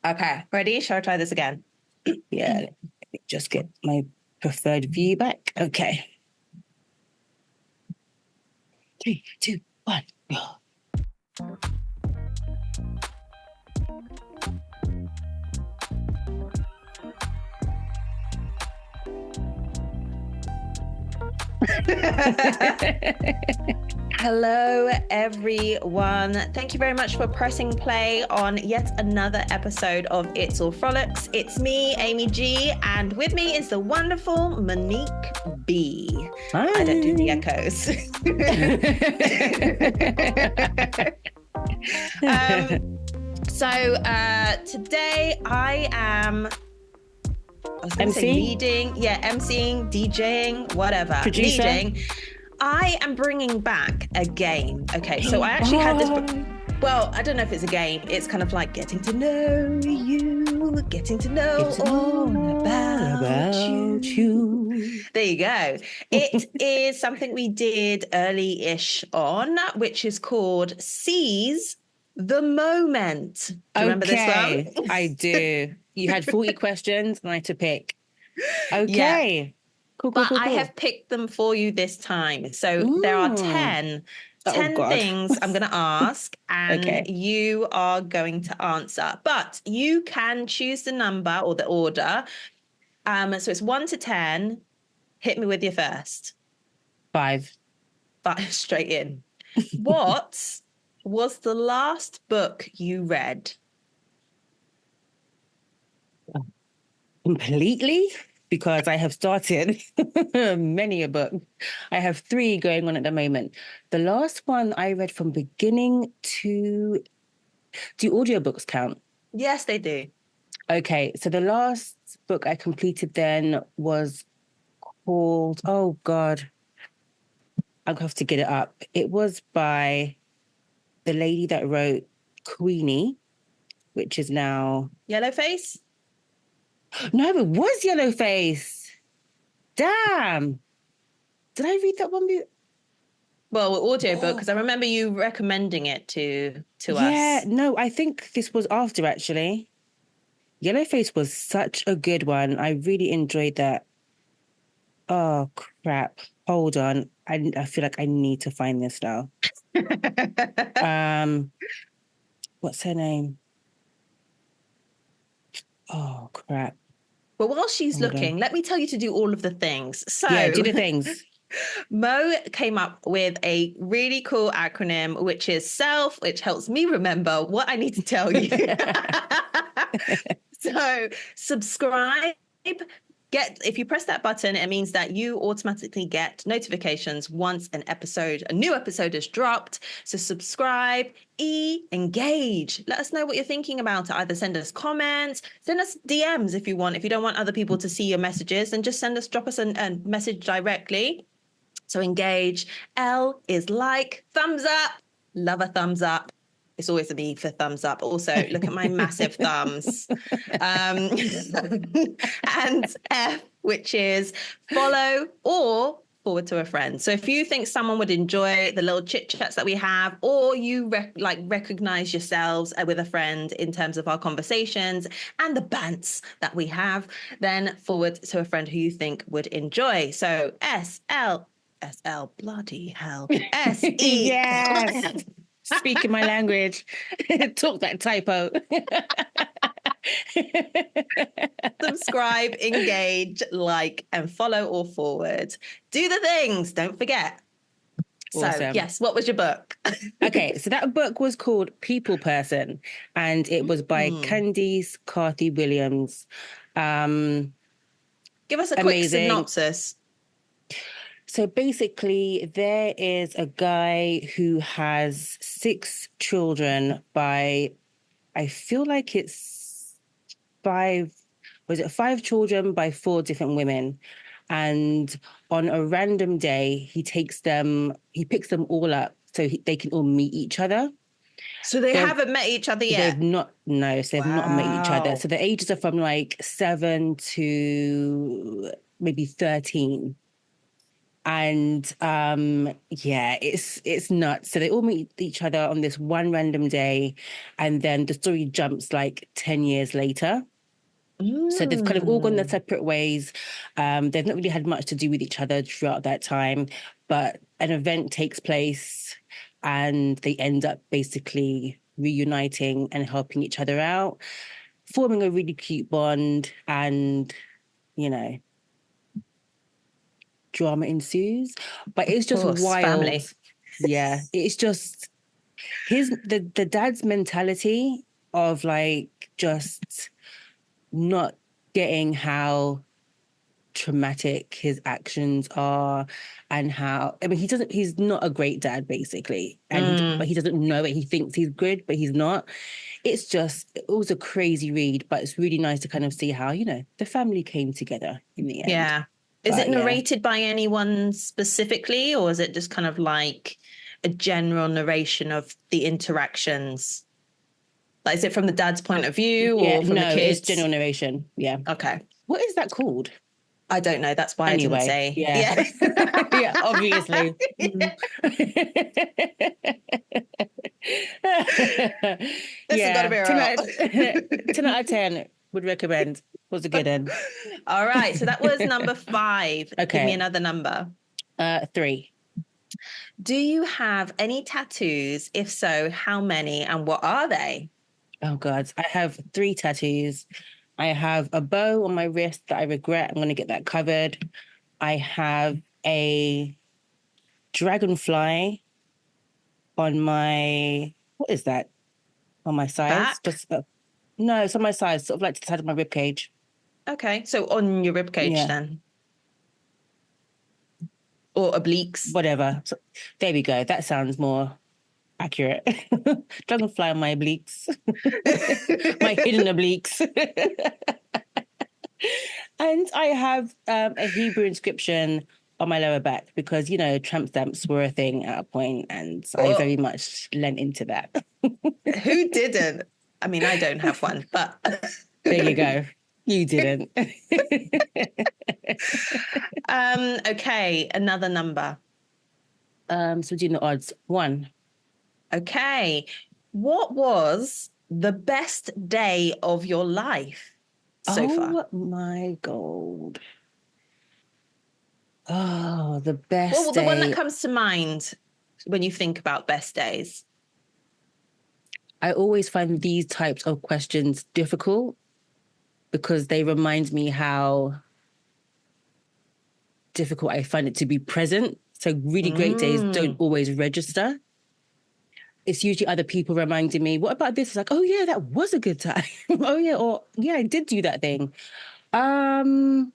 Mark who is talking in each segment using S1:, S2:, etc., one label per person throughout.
S1: Okay, ready? Shall I try this again?
S2: Yeah, let me just get my preferred view back. Okay. 3, 2, 1, go.
S1: Hello, everyone. Thank you very much for pressing play on yet another episode of It's All Frolics. It's me, Amy G, and with me is the wonderful Monique B.
S2: Hi.
S1: I don't do the echoes. Today I am
S2: MC?
S1: emceeing, DJing, whatever.
S2: Producer?
S1: Leading. I am bringing back a game. Okay, so I actually had this. Well, I don't know if it's a game. It's kind of like getting to know you, getting to know all about you. There you go. It is something we did early-ish on, which is called Seize the Moment. Do you remember this one?
S2: I do. You had 40 questions and I had to pick. Okay.
S1: Yeah.
S2: Cool.
S1: I have picked them for you this time. So there are 10 things I'm going to ask and you are going to answer. But you can choose the number or the order. So it's 1 to 10. Hit me with your first.
S2: 5.
S1: 5 straight in. What was the last book you read?
S2: Completely? Because I have started many a book. I have 3 going on at the moment. The last one I read from beginning to... Do audiobooks count?
S1: Yes, they do.
S2: Okay, so the last book I completed then was called... Oh, God. I'll have to get it up. It was by the lady that wrote Queenie, which is now...
S1: Yellowface?
S2: No, it was Yellowface. Damn. Did I read that one?
S1: Well, audiobook, because I remember you recommending it to us.
S2: Yeah, no, I think this was after, actually. Yellowface was such a good one. I really enjoyed that. Oh, crap. Hold on. I feel like I need to find this now. What's her name? Oh, crap.
S1: But while she's looking, let me tell you to do all of the things. So
S2: yeah, do the things.
S1: Mo came up with a really cool acronym, which is SELF, which helps me remember what I need to tell you. So subscribe. If you press that button, it means that you automatically get notifications once a new episode is dropped. So subscribe, engage. Let us know what you're thinking about it. Either send us comments, send us DMs if you want. If you don't want other people to see your messages, then just drop us a message directly. So engage. L is like, thumbs up. Love a thumbs up. It's always a need for thumbs up. Also, look at my massive thumbs. And F, which is follow or forward to a friend. So if you think someone would enjoy the little chit chats that we have, or you recognize yourselves with a friend in terms of our conversations and the bants that we have, then forward to a friend who you think would enjoy. So SL, bloody hell. SE.
S2: Yes. Speaking my language. Talk that typo.
S1: Subscribe, engage, like, and follow or forward. Do the things. Don't forget. Awesome. So, yes, what was your book?
S2: Okay, so that book was called People Person, and it was by Candice Carthy Williams.
S1: Give us a quick synopsis.
S2: So basically, there is a guy who has 6 children by, I feel like it's 5 children by 4 different women. And on a random day, he picks them all up so they can all meet each other.
S1: So they haven't met each other yet?
S2: They've not met each other. So the ages are from like 7 to maybe 13. And yeah, it's nuts. So they all meet each other on this one random day, and then the story jumps like 10 years later. So they've kind of all gone their
S1: Mm.
S2: separate ways. They've not really had much to do with each other throughout that time, but an event takes place and they end up basically reuniting and helping each other out, forming a really cute bond, and, you know, drama ensues. But
S1: Of
S2: it's just
S1: course,
S2: wild.
S1: family.
S2: Yeah. It's just the dad's mentality of like just not getting how traumatic his actions are, and how, I mean, he's not a great dad basically, and but
S1: Mm.
S2: he doesn't know it. He thinks he's good but he's not. It was a crazy read, but it's really nice to kind of see how, the family came together in the end.
S1: Yeah. Is it
S2: But yeah,
S1: narrated by anyone specifically, or is it just kind of like a general narration of the interactions? Like, is it from the dad's point of view
S2: yeah,
S1: or from the
S2: no, it's
S1: kids?
S2: general narration. Yeah.
S1: Okay.
S2: What is that called?
S1: I don't know. That's why I didn't
S2: Anyway,
S1: say.
S2: yeah.
S1: Yeah.
S2: Yeah, obviously. Mm.
S1: This has got to
S2: Yeah,
S1: be
S2: 10
S1: real.
S2: out, 10 out of 10 would recommend. Was a good one.
S1: All right. So that was number 5. Give me
S2: Okay,
S1: another number.
S2: 3.
S1: Do you have any tattoos? If so, how many and what are they?
S2: Oh God, I have 3 tattoos. I have a bow on my wrist that I regret. I'm going to get that covered. I have a dragonfly on my, what is that? On my sides?
S1: Back?
S2: Just, no, it's on my sides, sort of like to the side of my rib cage.
S1: Okay. So on your rib cage
S2: Yeah,
S1: then, or obliques?
S2: whatever. So, there we go. That sounds more accurate. Dragonfly on my obliques, my hidden obliques. And I have a Hebrew inscription on my lower back because, tramp stamps were a thing at a point, and I
S1: Oh,
S2: very much lent into that.
S1: who didn't? I mean, I don't have one, but
S2: There you go. You didn't.
S1: okay, another number.
S2: So do the odds. 1.
S1: Okay. What was the best day of your life so far?
S2: Oh my God. Oh, the
S1: Well,
S2: best
S1: the one that
S2: day.
S1: comes to mind when you think about best days.
S2: I always find these types of questions difficult because they remind me how difficult I find it to be present. So really great days don't
S1: Mm.
S2: always register. It's usually other people reminding me, what about this? It's like, oh yeah, that was a good time. Oh yeah, or yeah, I did do that thing. Um,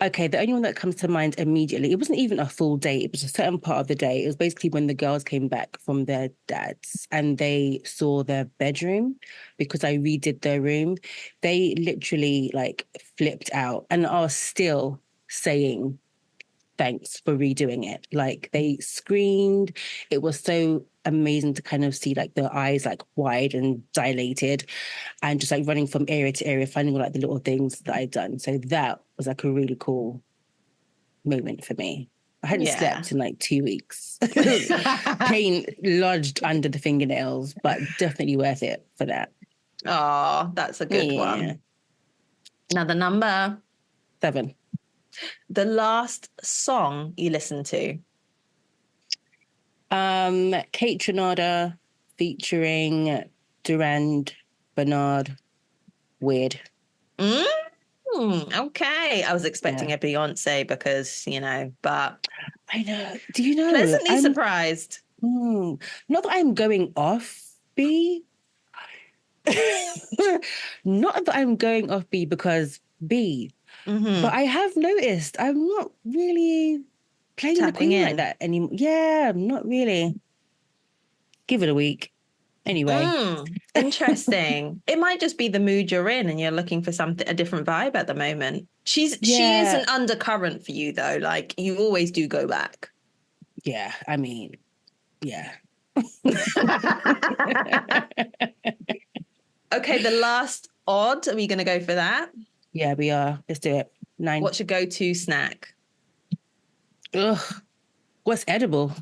S2: okay, the only one that comes to mind immediately, it wasn't even a full day, it was a certain part of the day. It was basically when the girls came back from their dads and they saw their bedroom because I redid their room. They literally like flipped out and are still saying thanks for redoing it. Like they screamed. It was so amazing to kind of see like their eyes like wide and dilated and just like running from area to area, finding all like the little things that I'd done. So that was like a really cool moment for me. I hadn't
S1: Yeah.
S2: slept in like 2 weeks. Pain lodged under the fingernails, but definitely worth it for that.
S1: Oh, that's a good
S2: Yeah.
S1: one. Another number.
S2: 7.
S1: The last song you listened to.
S2: Kate Trinada featuring Durand Bernard. Weird.
S1: Mm, okay. I was
S2: Yeah.
S1: expecting a Beyonce because, but
S2: I know. Do you know?
S1: pleasantly surprised.
S2: Not that I'm going off B. Not that I'm going off B because B, but
S1: Hmm.
S2: I have noticed I'm not really playing the
S1: Tapping
S2: queen like
S1: in.
S2: that anymore. Yeah, I'm not really. Give it a week. Anyway.
S1: Interesting. It might just be the mood you're in and you're looking for a different vibe at the moment. She is
S2: Yeah.
S1: an undercurrent for you though. Like you always do go back.
S2: Yeah. I mean, yeah.
S1: Okay, the last odd. Are we going to go for that?
S2: Yeah, we are. Let's do it. 9.
S1: What's your go-to snack?
S2: Ugh. What's edible?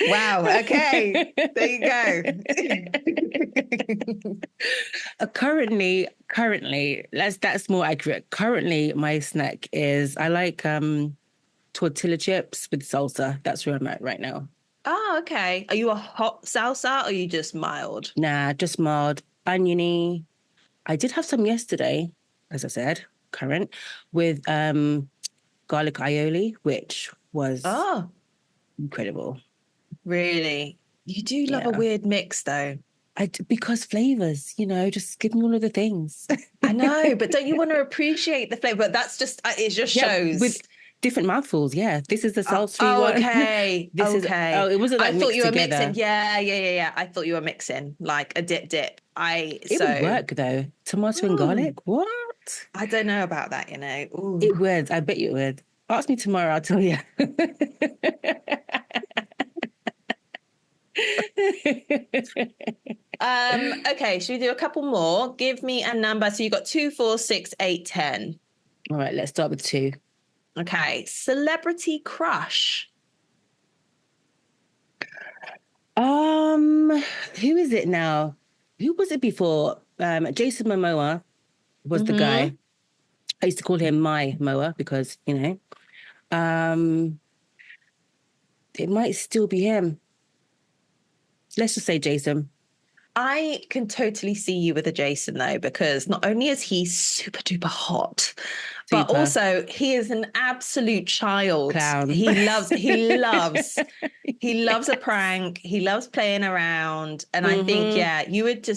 S1: Wow. Okay. There you go.
S2: Currently, that's more accurate. Currently, my snack is I like tortilla chips with salsa. That's where I'm at right now.
S1: Oh, okay. Are you a hot salsa or are you just mild?
S2: Nah, just mild, oniony. I did have some yesterday, as I said, current, with garlic aioli, which was
S1: Oh,
S2: incredible.
S1: really? You do love a
S2: Yeah.
S1: weird mix, though.
S2: Because flavors, just give me all of the things.
S1: I know, but don't you want to appreciate the flavor? But that's just, it just
S2: Yeah,
S1: shows.
S2: with different mouthfuls. Yeah, this is the sultry
S1: Oh,
S2: one.
S1: okay.
S2: This is,
S1: Okay.
S2: it wasn't
S1: I
S2: like
S1: thought
S2: mixed
S1: you were mixing.
S2: together.
S1: Yeah. I thought you were mixing like a dip.
S2: It would work though. Tomato and
S1: Mm,
S2: garlic. What?
S1: I don't know about that, you know. Ooh.
S2: It would. I bet you it would. Ask me tomorrow. I'll tell you.
S1: Okay, should we do a couple more? Give me a number. So you got 2, 4, 6, 8, 10.
S2: All right, let's start with 2.
S1: Okay. Celebrity
S2: Who is it now? Who was it before? Jason Momoa was the
S1: Mm-hmm.
S2: guy. I used to call him my Moa because, it might still be him. Let's just say Jason.
S1: I can totally see you with a Jason though, because not only is he super duper hot, but
S2: Super
S1: also he is an absolute child.
S2: clown.
S1: He loves a prank. He loves playing around. And I think,
S2: Mm-hmm.
S1: yeah,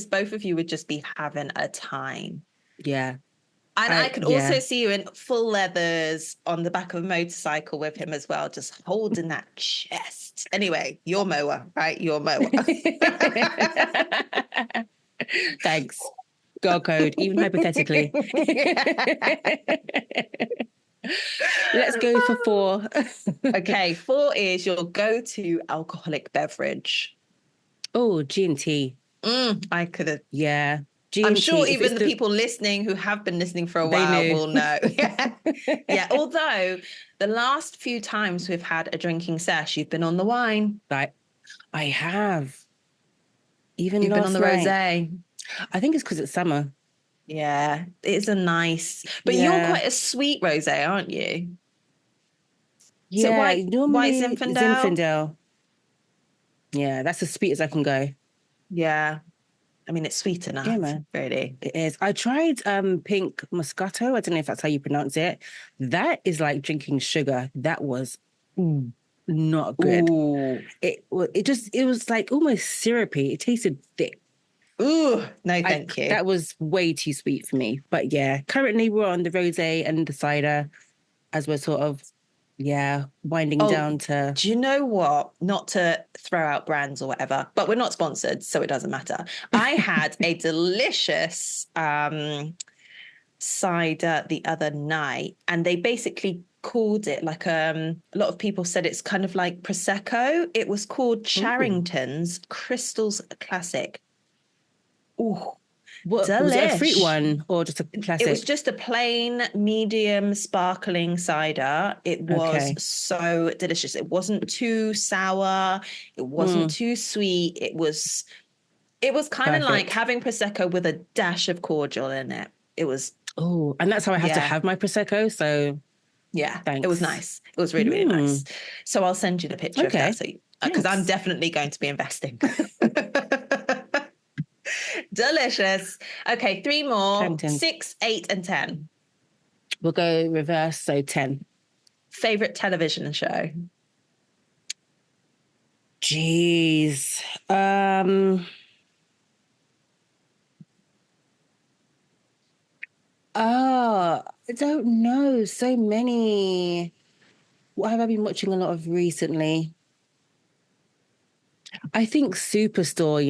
S1: both of you would just be having a time.
S2: Yeah.
S1: And I could also
S2: Yeah.
S1: see you in full leathers on the back of a motorcycle with him as well, just holding that chest. Anyway, you're Moa, right? You're Moa.
S2: Thanks. Girl code, even hypothetically. Let's go for 4.
S1: Okay, 4 is your go-to alcoholic beverage.
S2: Oh, G&T.
S1: I could have.
S2: Yeah.
S1: I'm
S2: G&T.
S1: sure
S2: If
S1: even
S2: it's
S1: the people listening who have been listening for a
S2: they
S1: while
S2: knew.
S1: will know. Yeah. Although the last few times we've had a drinking sesh, you've been on the wine.
S2: Right. I have. Even
S1: You've been on
S2: last
S1: the
S2: night.
S1: rosé.
S2: I think it's because it's summer.
S1: Yeah, it's a nice. But you're
S2: Yeah.
S1: quite a sweet rosé, aren't you? Is it
S2: Yeah.
S1: white
S2: Normally
S1: Zinfandel?
S2: Zinfandel. Yeah, that's as sweet as I can go.
S1: Yeah. I mean, it's sweet
S2: Yeah,
S1: enough,
S2: man.
S1: really.
S2: It is. I tried pink Moscato. I don't know if that's how you pronounce it. That is like drinking sugar. That was not good.
S1: Ooh.
S2: It was like almost syrupy. It tasted thick.
S1: Ooh. No, thank you.
S2: That was way too sweet for me. But yeah, currently we're on the rosé and the cider as we're sort of winding
S1: Oh,
S2: down to.
S1: do you know what? Not to throw out brands or whatever, but we're not sponsored, so it doesn't matter. I had a delicious cider the other night, and they basically called it like a lot of people said it's kind of like Prosecco. It was called
S2: Ooh.
S1: Charrington's Crystals Classic. Ooh,
S2: What was it, a fruit
S1: delish.
S2: one or just a
S1: It was
S2: classic?
S1: just a plain medium sparkling cider. It was
S2: Okay.
S1: so delicious. It wasn't too sour. It wasn't
S2: Mm,
S1: too sweet. It was kind of like
S2: perfect.
S1: having prosecco with a dash of cordial in it. It was,
S2: Oh, and that's how I have to
S1: yeah,
S2: have my prosecco. So
S1: yeah. It was
S2: thanks.
S1: nice. It was really, really nice. So I'll send you the picture of that.
S2: Okay,
S1: So because I'm
S2: thanks.
S1: definitely going to be investing. Delicious. Okay, 3 more.
S2: Carringtons.
S1: 6, 8, and 10.
S2: We'll go reverse. So 10.
S1: Favorite television show?
S2: Jeez. I don't know. So many. What have I been watching a lot of recently? I think Superstore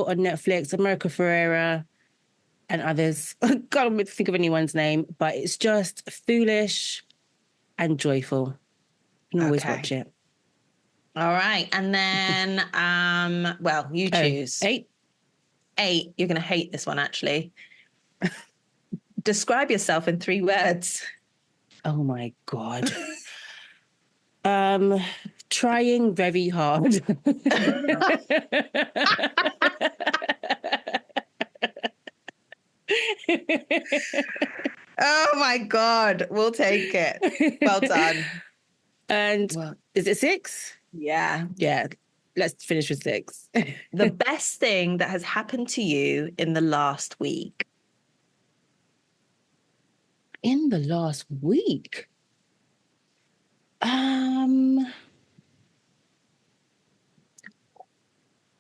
S2: on Netflix, America Ferrera, and others. I can't think of anyone's name, but it's just foolish and joyful. You can always
S1: Okay.
S2: watch it.
S1: All right. And then, well, you
S2: Oh,
S1: choose.
S2: 8.
S1: 8. You're going to hate this one, actually. Describe yourself in 3 words.
S2: Oh my God. Trying very hard.
S1: Oh my God, we'll take it. Well done.
S2: And is it 6?
S1: Yeah.
S2: Yeah. Let's finish with 6.
S1: The best thing that has happened to you in the last week.
S2: In the last week?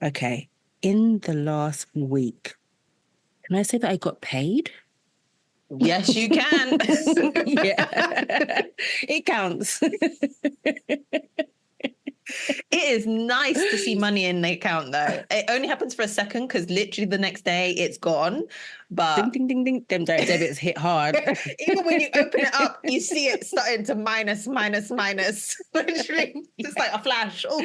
S2: Okay. In the last week. Can I say that I got paid?
S1: Yes, you can.
S2: Yeah. It counts.
S1: It is nice to see money in the account, though. It only happens for a second because literally the next day it's gone. But
S2: Ding, ding, ding, ding. Them direct debits hit hard.
S1: even when you open it up, you see it starting to minus. Literally, just like a flash. Oh,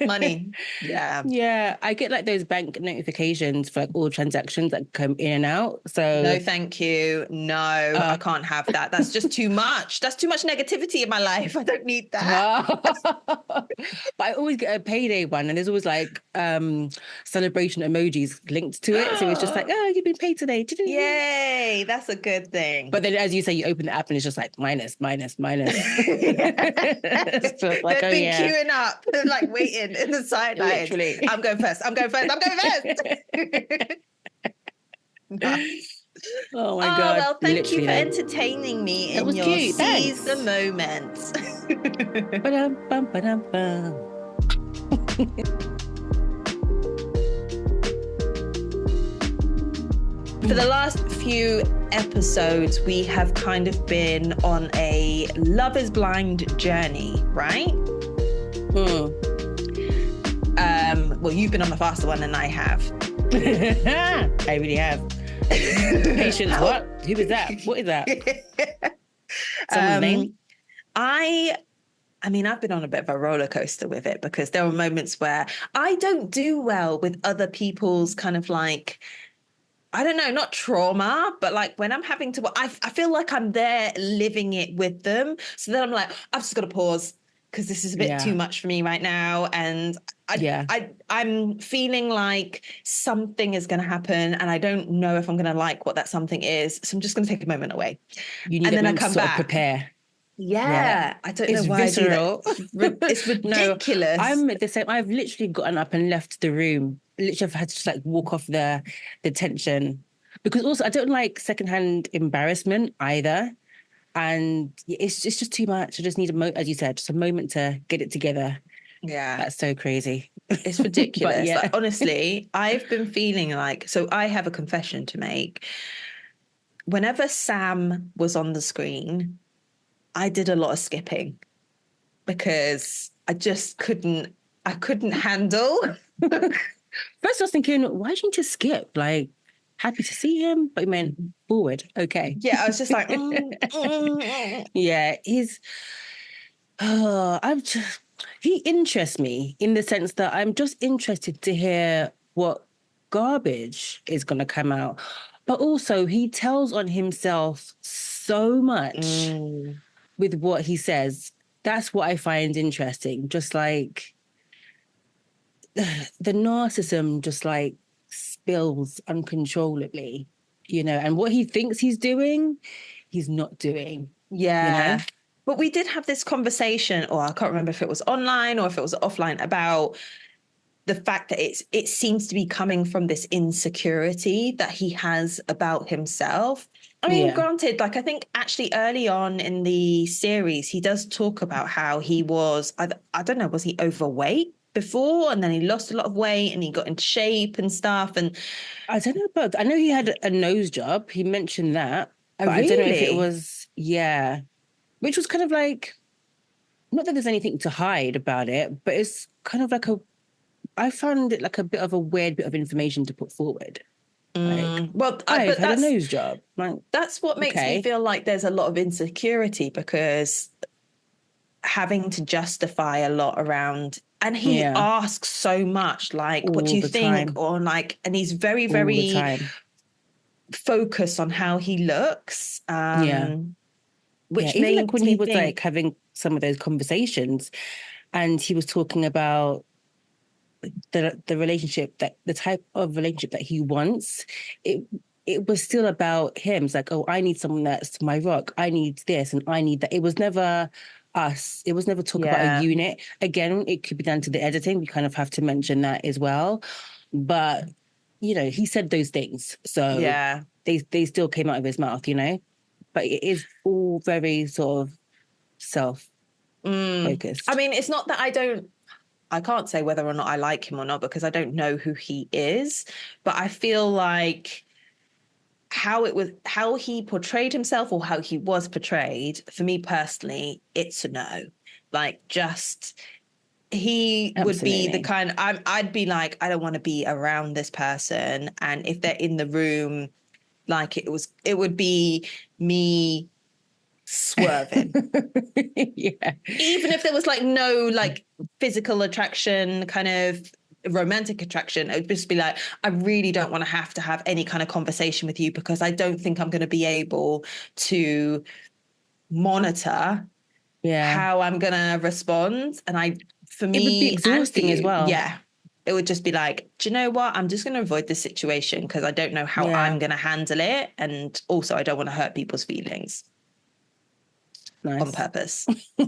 S1: money. Yeah.
S2: Yeah. I get like those bank notifications for like all transactions that come in and out. So
S1: no, thank you. No, I can't have that. That's just too much. That's too much negativity in my life. I don't need that.
S2: But I always get a payday one, and there's always like celebration emojis linked to it. So it's just like, oh, you've been paid today.
S1: Yay, that's a good thing.
S2: But then, as you say, you open the app and it's just like minus. So it's like,
S1: they've been queuing up, like waiting in the sidelines.
S2: Literally.
S1: I'm going first. Nice.
S2: Oh my God.
S1: Well, thank you for entertaining me in your
S2: cute.
S1: Seize the Moment. For the last few episodes, we have kind of been on a Love is Blind journey, right? Well, you've been on a faster one than I have.
S2: I really have. Patience, what? Who is that? What is that? Someone's name?
S1: I mean, I've been on a bit of a roller coaster with it because there were moments where I don't do well with other people's kind of like, I don't know, not trauma, but like when I'm having to, I feel like I'm there living it with them. So then I'm like, I've just got to pause because this is a bit too much for me right now. And I'm feeling like something is going to happen and I don't know if I'm going to like what that something is. So I'm just going to take a moment away.
S2: You need
S1: and then I
S2: come
S1: come
S2: sort
S1: back.
S2: Of prepare.
S1: Yeah, I don't know why
S2: visceral.
S1: I do that. It's ridiculous.
S2: No, I'm the same. I've literally gotten up and left the room. Literally, I've had to just like walk off the tension. Because also, I don't like secondhand embarrassment either. And it's just too much. I just need as you said, just a moment to get it together.
S1: Yeah.
S2: That's so crazy.
S1: It's ridiculous. Like, honestly, I've been feeling like, so I have a confession to make. Whenever Sam was on the screen, I did a lot of skipping because I just couldn't handle.
S2: First, I was thinking, why do you need to skip? Like, happy to see him, but he meant forward. Okay.
S1: Yeah, I was just like,
S2: Yeah, he interests me in the sense that I'm just interested to hear what garbage is going to come out. But also, he tells on himself so much with what he says. That's what I find interesting. Just like the narcissism just like spills uncontrollably, and what he thinks he's doing, he's not doing.
S1: Yeah. But we did have this conversation, or I can't remember if it was online or if it was offline, about the fact that it seems to be coming from this insecurity that he has about himself. I mean, granted, like I think actually early on in the series, he does talk about how he was, I don't know, was he overweight before? And then he lost a lot of weight and he got into shape and stuff. And
S2: I don't know, but I know he had a nose job. He mentioned that. But
S1: really?
S2: I don't know if it was, which was kind of like, not that there's anything to hide about it, but it's kind of like I found it like a bit of a weird bit of information to put forward. Like, I've had a nose job. Like,
S1: that's what makes me feel like there's a lot of insecurity because having to justify a lot around, and he asks so much, like, what do you think? Or like, and he's very, very focus on how he looks,
S2: Yeah.
S1: which
S2: Even like
S1: made
S2: when he
S1: me
S2: was like
S1: think,
S2: having some of those conversations and he was talking about the relationship, that the type of relationship that he wants, it it was still about him. It's like, oh, I need someone that's my rock. I need this and I need that. It was never us. It was never talk about a
S1: yeah,
S2: unit. Again, it could be down to the editing. We kind of have to mention that as well. But, he said those things. So
S1: yeah.
S2: they still came out of his mouth, But it is all very sort of
S1: I
S2: self-focused.
S1: mean, it's not that I can't say whether or not I like him or not because I don't know who he is, but I feel like how he portrayed himself or how he was portrayed, for me personally, it's a no. Like, just he would be the
S2: Absolutely.
S1: kind I'd be like, I don't want to be around this person. And if they're in the room, like it would be me swerving.
S2: Yeah.
S1: Even if there was like no like physical attraction, kind of romantic attraction, it would just be like, I really don't want to have any kind of conversation with you because I don't think I'm going to be able to monitor
S2: Yeah.
S1: how I'm going to respond. And for
S2: It would be
S1: me and for
S2: exhausting as
S1: you,
S2: well.
S1: yeah, it would just be like, do you know what? I'm just going to avoid this situation because I don't know how
S2: Yeah.
S1: I'm going to handle it. And also, I don't want to hurt people's feelings on
S2: Nice.
S1: purpose. I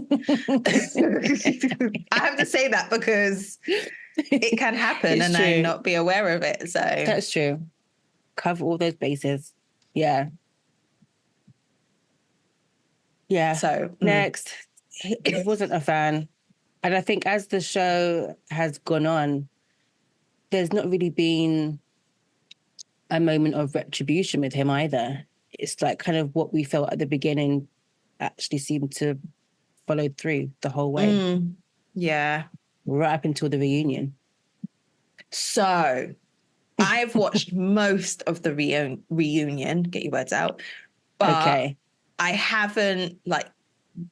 S1: have to say that because it can happen
S2: It's
S1: and I
S2: true.
S1: not be aware of it. So,
S2: That's true. Cover all those bases. Yeah. Yeah.
S1: so
S2: Next, he wasn't a fan. And I think as the show has gone on, there's not really been a moment of retribution with him either. It's like kind of what we felt at the beginning actually seemed to follow through the whole way,
S1: yeah.
S2: right up until the reunion.
S1: So I've watched most of the reunion, get your words out, but
S2: Okay.
S1: I haven't like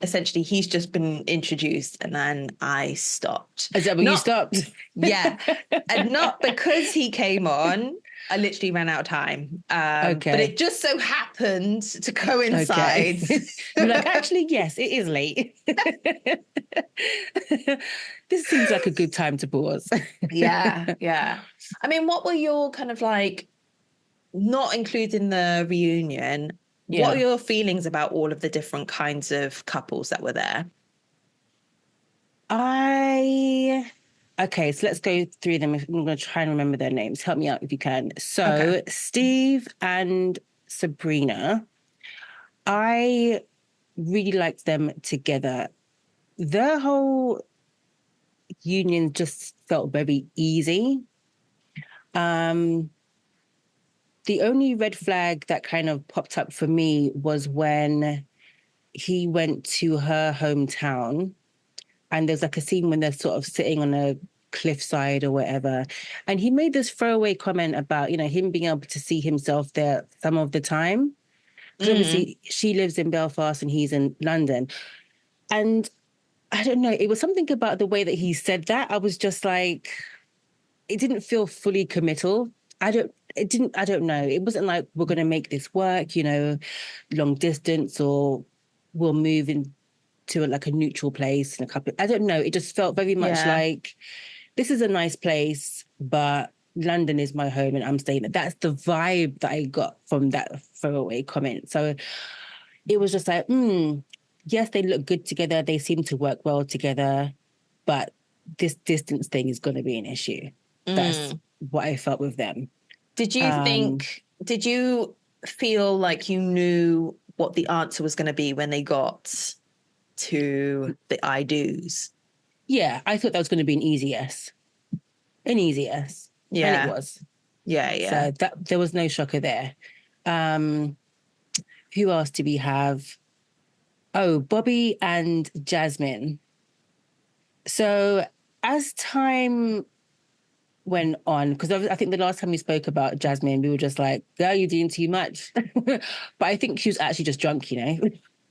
S1: essentially he's just been introduced and then I stopped.
S2: Is that where you
S1: Not
S2: stopped?
S1: Yeah. And not because he came on. I literally ran out of time. But
S2: Okay.
S1: it just so happened to
S2: Okay.
S1: coincide.
S2: You're like, actually, yes, it is late. This seems like a good time to pause.
S1: Yeah, yeah. I mean, what were your kind of like, not including the reunion, what are
S2: Yeah.
S1: your feelings about all of the different kinds of couples that were there?
S2: I Okay, so let's go through them. I'm going to try and remember their names. Help me out if you can.
S1: Okay.
S2: So, Steve and Sabrina, I really liked them together. Their whole union just felt very easy. Um, the only red flag that kind of popped up for me was when he went to her hometown and there's like a scene when they're sort of sitting on a cliffside or whatever. And he made this throwaway comment about, him being able to see himself there some of the time. Because
S1: Mm,
S2: obviously she lives in Belfast and he's in London. And I don't know, it was something about the way that he said that. I was just like, it didn't feel fully committal. I don't know. It wasn't like we're going to make this work, long distance or we'll move into like a neutral place in a couple. I don't know. It just felt very much
S1: yeah.
S2: like this is a nice place, but London is my home and I'm staying there. That's the vibe that I got from that throwaway comment. So it was just like, yes, they look good together. They seem to work well together, but this distance thing is going to be an issue. That's
S1: Mm.
S2: what I felt with them. Um,
S1: Did you feel like you knew what the answer was going to be when they got to the I do's?
S2: yeah, I thought that was going to be an easy yes, and it
S1: Yeah.
S2: was.
S1: Yeah. Yeah.
S2: So that there was no shocker there. Um, who else do we have? Oh, Bobby and Jasmine. So as time went on, because I think the last time we spoke about Jasmine, we were just like, girl, you're doing too much. But I think she was actually just drunk,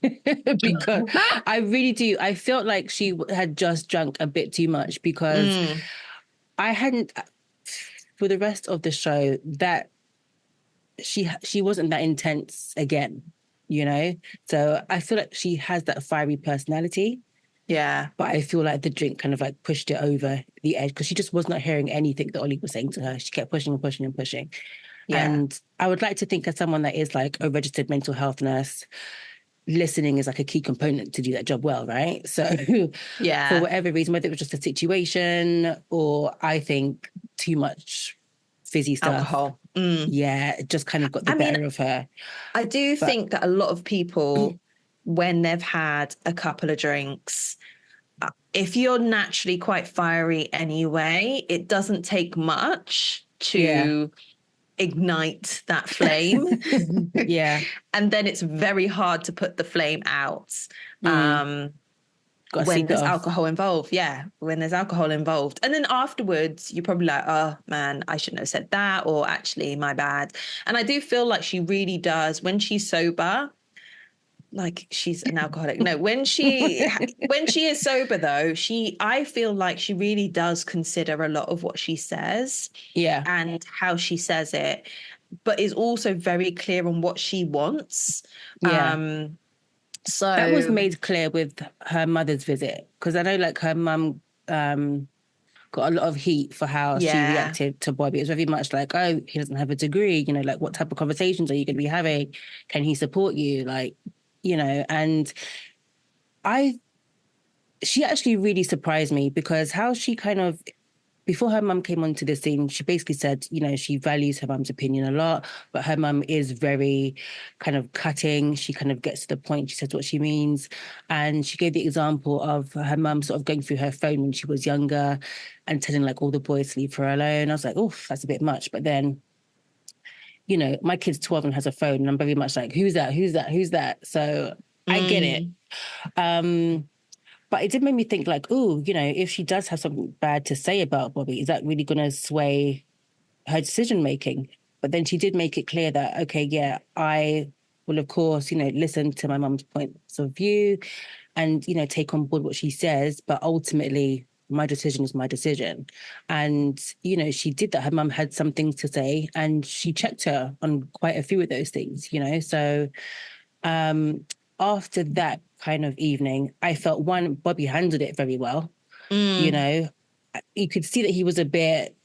S2: because I really do. I felt like she had just drunk a bit too much because
S1: Mm.
S2: I hadn't, for the rest of the show, that she wasn't that intense again, you know? So I feel like she has that fiery personality,
S1: Yeah.
S2: but I feel like the drink kind of like pushed it over the edge because she just was not hearing anything that Ollie was saying to her. She kept pushing and pushing and pushing.
S1: Yeah.
S2: And I would like to think as someone that is like a registered mental health nurse, listening is like a key component to do that job well, right? So for
S1: Yeah.
S2: whatever reason, whether it was just a situation or I think too much fizzy stuff,
S1: Alcohol. Mm.
S2: yeah, it just kind of got the
S1: I mean,
S2: better of her.
S1: I do
S2: But
S1: think that a lot of people, when they've had a couple of drinks, if you're naturally quite fiery anyway, it doesn't take much
S2: yeah,
S1: to ignite that flame.
S2: yeah,
S1: And then it's very hard to put the flame out.
S2: mm,
S1: Um,
S2: got to
S1: when
S2: sleep it
S1: there's
S2: off.
S1: alcohol involved. Yeah, when there's alcohol involved. And then afterwards, you're probably like, oh man, I shouldn't have said that, or actually, my bad. And I do feel like she really does when she's sober. Like she's an alcoholic. No, when she is sober though, I feel like she really does consider a lot of what she says
S2: Yeah,
S1: and how she says it, but is also very clear on what she wants.
S2: yeah. That was
S1: So
S2: made clear with her mother's visit because I know like her mum got a lot of heat for how she
S1: yeah.
S2: reacted to Bobby. It was very much like, oh, he doesn't have a degree, you know, like what type of conversations are you going to be having? Can he support you? Like, you know, and I, she actually really surprised me because how she kind of, before her mum came onto the scene, she basically said, you know, she values her mum's opinion a lot, but her mum is very kind of cutting. She kind of gets to the point. She says what she means. And she gave the example of her mum sort of going through her phone when she was younger and telling like all the boys to leave her alone. I was like, oh, that's a bit much. But then, you know, my kid's 12 and has a phone and I'm very much like, who's that? Who's that? Who's that? So I get it.
S1: Mm,
S2: But it did make me think like, oh, you know, if she does have something bad to say about Bobby, is that really going to sway her decision making? But then she did make it clear that, okay, yeah, I will, of course, you know, listen to my mum's points of view and, you know, take on board what she says. But ultimately, my decision is my decision. And, you know, she did that. Her mum had some things to say and she checked her on quite a few of those things, you know. So um, after that kind of evening, I felt one, Bobby handled it very well. You
S1: mm,
S2: know, you could see that he was a bit,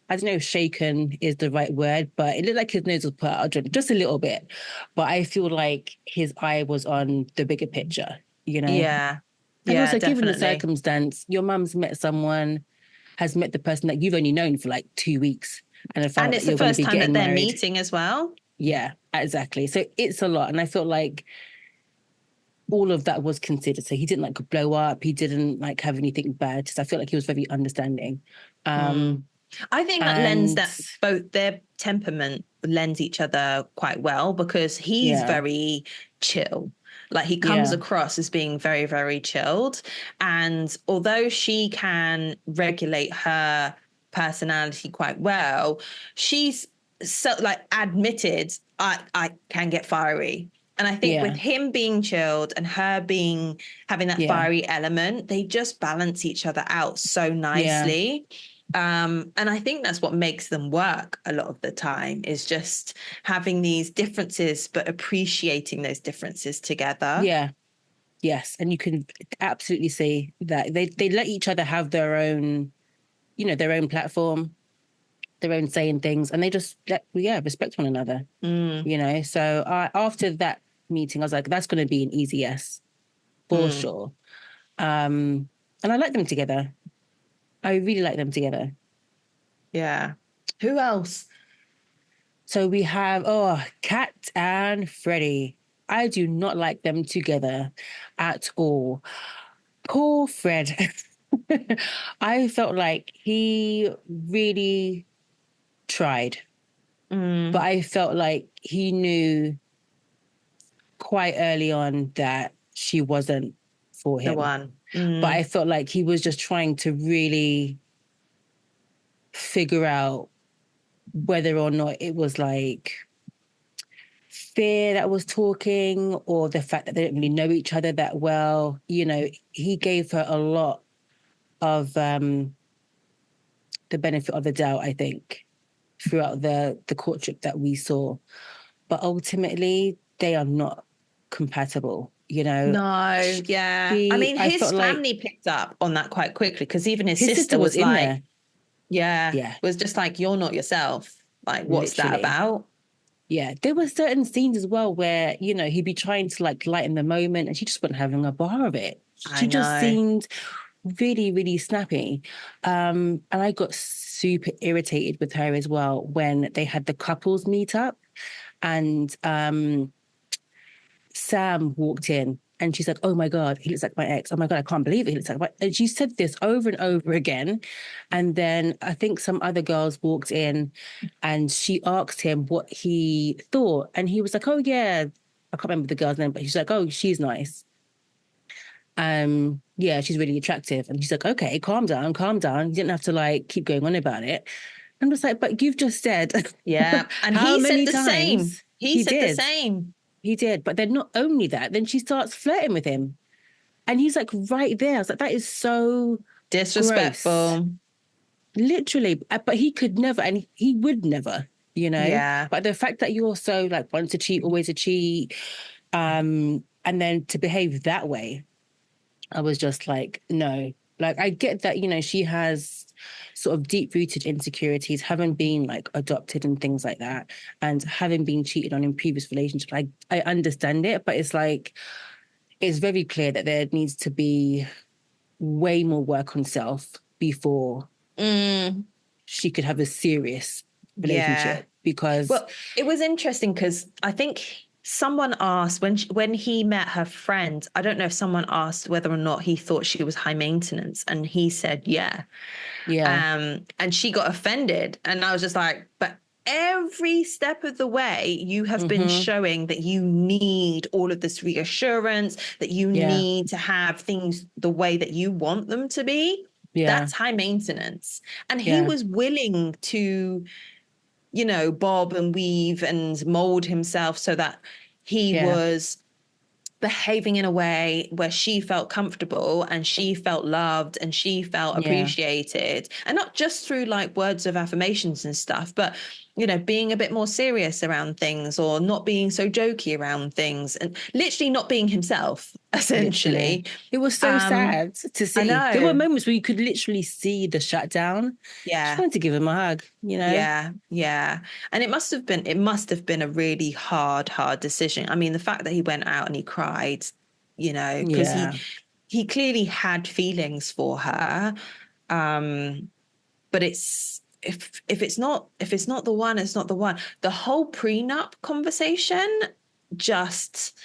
S2: I don't know if shaken is the right word, but it looked like his nose was put out just a little bit. But I feel like his eye was on the bigger picture, you know?
S1: yeah.
S2: And
S1: Yeah,
S2: also, given the
S1: definitely.
S2: circumstance, your mum's met someone, has met the person that you've only known for like 2 weeks, and have found
S1: And
S2: out
S1: it's
S2: that
S1: the
S2: you're going to
S1: first
S2: be
S1: time that
S2: getting
S1: they're
S2: married.
S1: meeting as well.
S2: Yeah, exactly. So it's a lot. And I felt like all of that was considered. So he didn't like blow up. He didn't like have anything bad. Just I feel like he was very understanding.
S1: Mm.
S2: Um,
S1: I think that lends
S2: and
S1: that both their temperament lends each other quite well because he's
S2: yeah,
S1: very chill. Like he comes
S2: yeah,
S1: across as being very, very chilled. And although she can regulate her personality quite well, she's so like admitted, I can get fiery. And I think with
S2: yeah,
S1: him being chilled and her being having that
S2: yeah,
S1: fiery element, they just balance each other out so
S2: yeah,
S1: nicely. And I think that's what makes them work a lot of the time is just having these differences, but appreciating those differences together.
S2: yeah, yes. And you can absolutely see that they let each other have their own, you know, their own platform, their own saying things, and they just respect one another.
S1: Mm,
S2: You know, so after that meeting, I was like, that's going to be an easy yes for
S1: mm,
S2: sure. And I like them together. I really like them together.
S1: yeah. Who else?
S2: So we have, Kat and Freddie. I do not like them together at all. Poor Fred. I felt like he really tried, but
S1: Mm,
S2: I felt like he knew quite early on that she wasn't for
S1: the
S2: him.
S1: one.
S2: But
S1: Mm,
S2: I felt like he was just trying to really figure out whether or not it was like fear that was talking or the fact that they didn't really know each other that well. You know, he gave her a lot of the benefit of the doubt, I think. throughout the courtship that we saw. But ultimately, they are not compatible. You know,
S1: No, yeah. I mean,
S2: I
S1: his
S2: felt like
S1: family picked up on that quite quickly because even his
S2: his sister
S1: sister
S2: was
S1: was
S2: in
S1: like,
S2: there.
S1: yeah,
S2: Yeah,
S1: was just like, you're not yourself. Like, what's that
S2: literally.
S1: about?
S2: Yeah, there were certain scenes as well where, you know, he'd be trying to like lighten the moment and she just wasn't having a bar of it.
S1: I
S2: She just
S1: know.
S2: seemed really, really snappy. And I got super irritated with her as well when they had the couples meet up and Sam walked in and she's like, oh my God, he looks like my ex. Oh my God, I can't believe it. He looks like my... And she said this over and over again. And then I think some other girls walked in and she asked him what he thought. And he was like, oh yeah, I can't remember the girl's name, but he's like, oh, she's nice. Yeah, she's really attractive. And she's like, okay, calm down, calm down. You didn't have to like keep going on about it. I'm just like, but you've just said
S1: Yeah. And
S2: how
S1: he said
S2: many
S1: the same.
S2: times
S1: He
S2: he
S1: said the
S2: did.
S1: same.
S2: He did. But then not only that, then she starts flirting with him. And he's like right there. I was like, that is so gross.
S1: Disrespectful.
S2: Literally. But he could never, and he would never, you know?
S1: Yeah.
S2: But the fact that you're so like once a cheat, always a cheat, and then to behave that way, I was just like, no. Like I get that, you know, she has sort of deep-rooted insecurities, having been like adopted and things like that, and having been cheated on in previous relationships. I understand it, but it's like it's very clear that there needs to be way more work on self before
S1: Mm,
S2: she could have a serious
S1: yeah.
S2: relationship because
S1: Well, it was interesting because I think someone asked when he met her friend, I don't know if someone asked whether or not he thought she was high maintenance, and he said yeah.
S2: yeah,
S1: And she got offended, and I was just like, but every step of the way you have been
S2: mm-hmm,
S1: showing that you need all of this reassurance, that you
S2: yeah,
S1: need to have things the way that you want them to be.
S2: yeah,
S1: That's high maintenance. And he
S2: yeah,
S1: was willing to, you know, bob and weave and mold himself so that he
S2: yeah,
S1: was behaving in a way where she felt comfortable and she felt loved and she felt
S2: yeah.
S1: appreciated, and not just through like words of affirmations and stuff, but you know, being a bit more serious around things or not being so jokey around things and literally not being himself
S2: Literally.
S1: essentially.
S2: It was so
S1: um
S2: sad to
S1: I
S2: see. There were
S1: know.
S2: moments where you could literally see the shutdown. Just
S1: Yeah.
S2: wanted to give him a hug, you know?
S1: Yeah, yeah. And it must have been a really hard decision. I mean, the fact that he went out and he cried, you know, because
S2: Yeah.
S1: he clearly had feelings for her. Um, but if it's not the one, it's not the one. The whole prenup conversation just,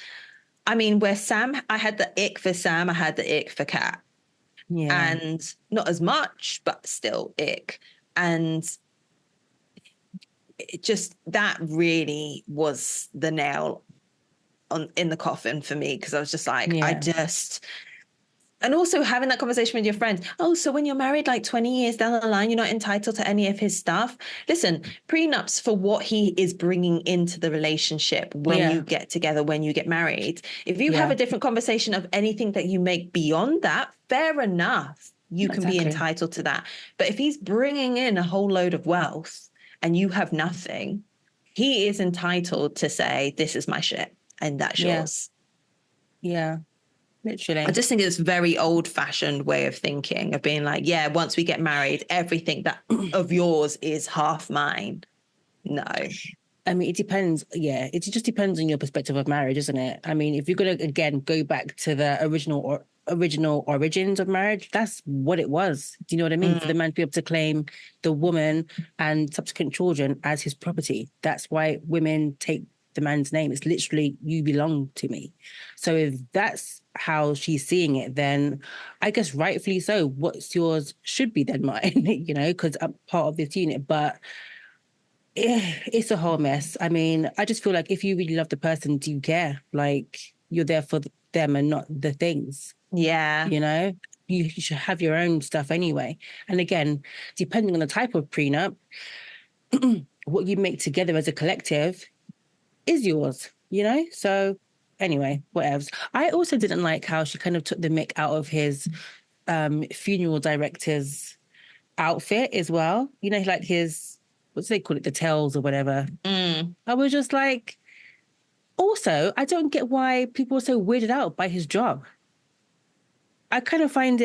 S1: I mean, where Sam, I had the ick for Sam, I had the ick for Kat.
S2: Yeah.
S1: And not as much, but still ick. And it just, that really was the nail on in the coffin for me, because I was just like,
S2: Yeah.
S1: and also having that conversation with your friends. Oh, so when you're married like 20 years down the line, you're not entitled to any of his stuff. Listen, prenups for what he is bringing into the relationship when you
S2: Yeah.
S1: get together, when you get married. If you have
S2: Yeah.
S1: a different conversation of anything that you make beyond that, fair enough. You can be
S2: Exactly.
S1: entitled to that. But if he's bringing in a whole load of wealth and you have nothing, he is entitled to say, this is my shit and that's
S2: Yeah.
S1: yours.
S2: Yeah.
S1: I
S2: Literally.
S1: just think it's a very old fashioned way of thinking, of being like, yeah, once we get married, everything that of yours is half mine. No.
S2: I mean, it depends. Yeah, it just depends on your perspective of marriage, isn't it? I mean, if you're gonna again go back to the original origins of marriage, that's what it was. Do you know what I mean? For the
S1: Mm,
S2: man to be able to claim the woman and subsequent children as his property. That's why women take the man's name. It's literally, you belong to me. So if that's how she's seeing it, then I guess rightfully so. What's yours should be then mine, you know, because I'm part of this unit. But it's a whole mess. I mean, I just feel like if you really love the person, do you care? Like you're there for them and not the things,
S1: yeah.
S2: you know? You should have your own stuff anyway. And again, depending on the type of prenup, what you make together as a collective is yours, you know? So anyway, whatever. I also didn't like how she kind of took the mick out of his funeral director's outfit as well. You know, like his what do they call it, the tails or whatever.
S1: Mm.
S2: I was just like, also, I don't get why people are so weirded out by his job. I kind of find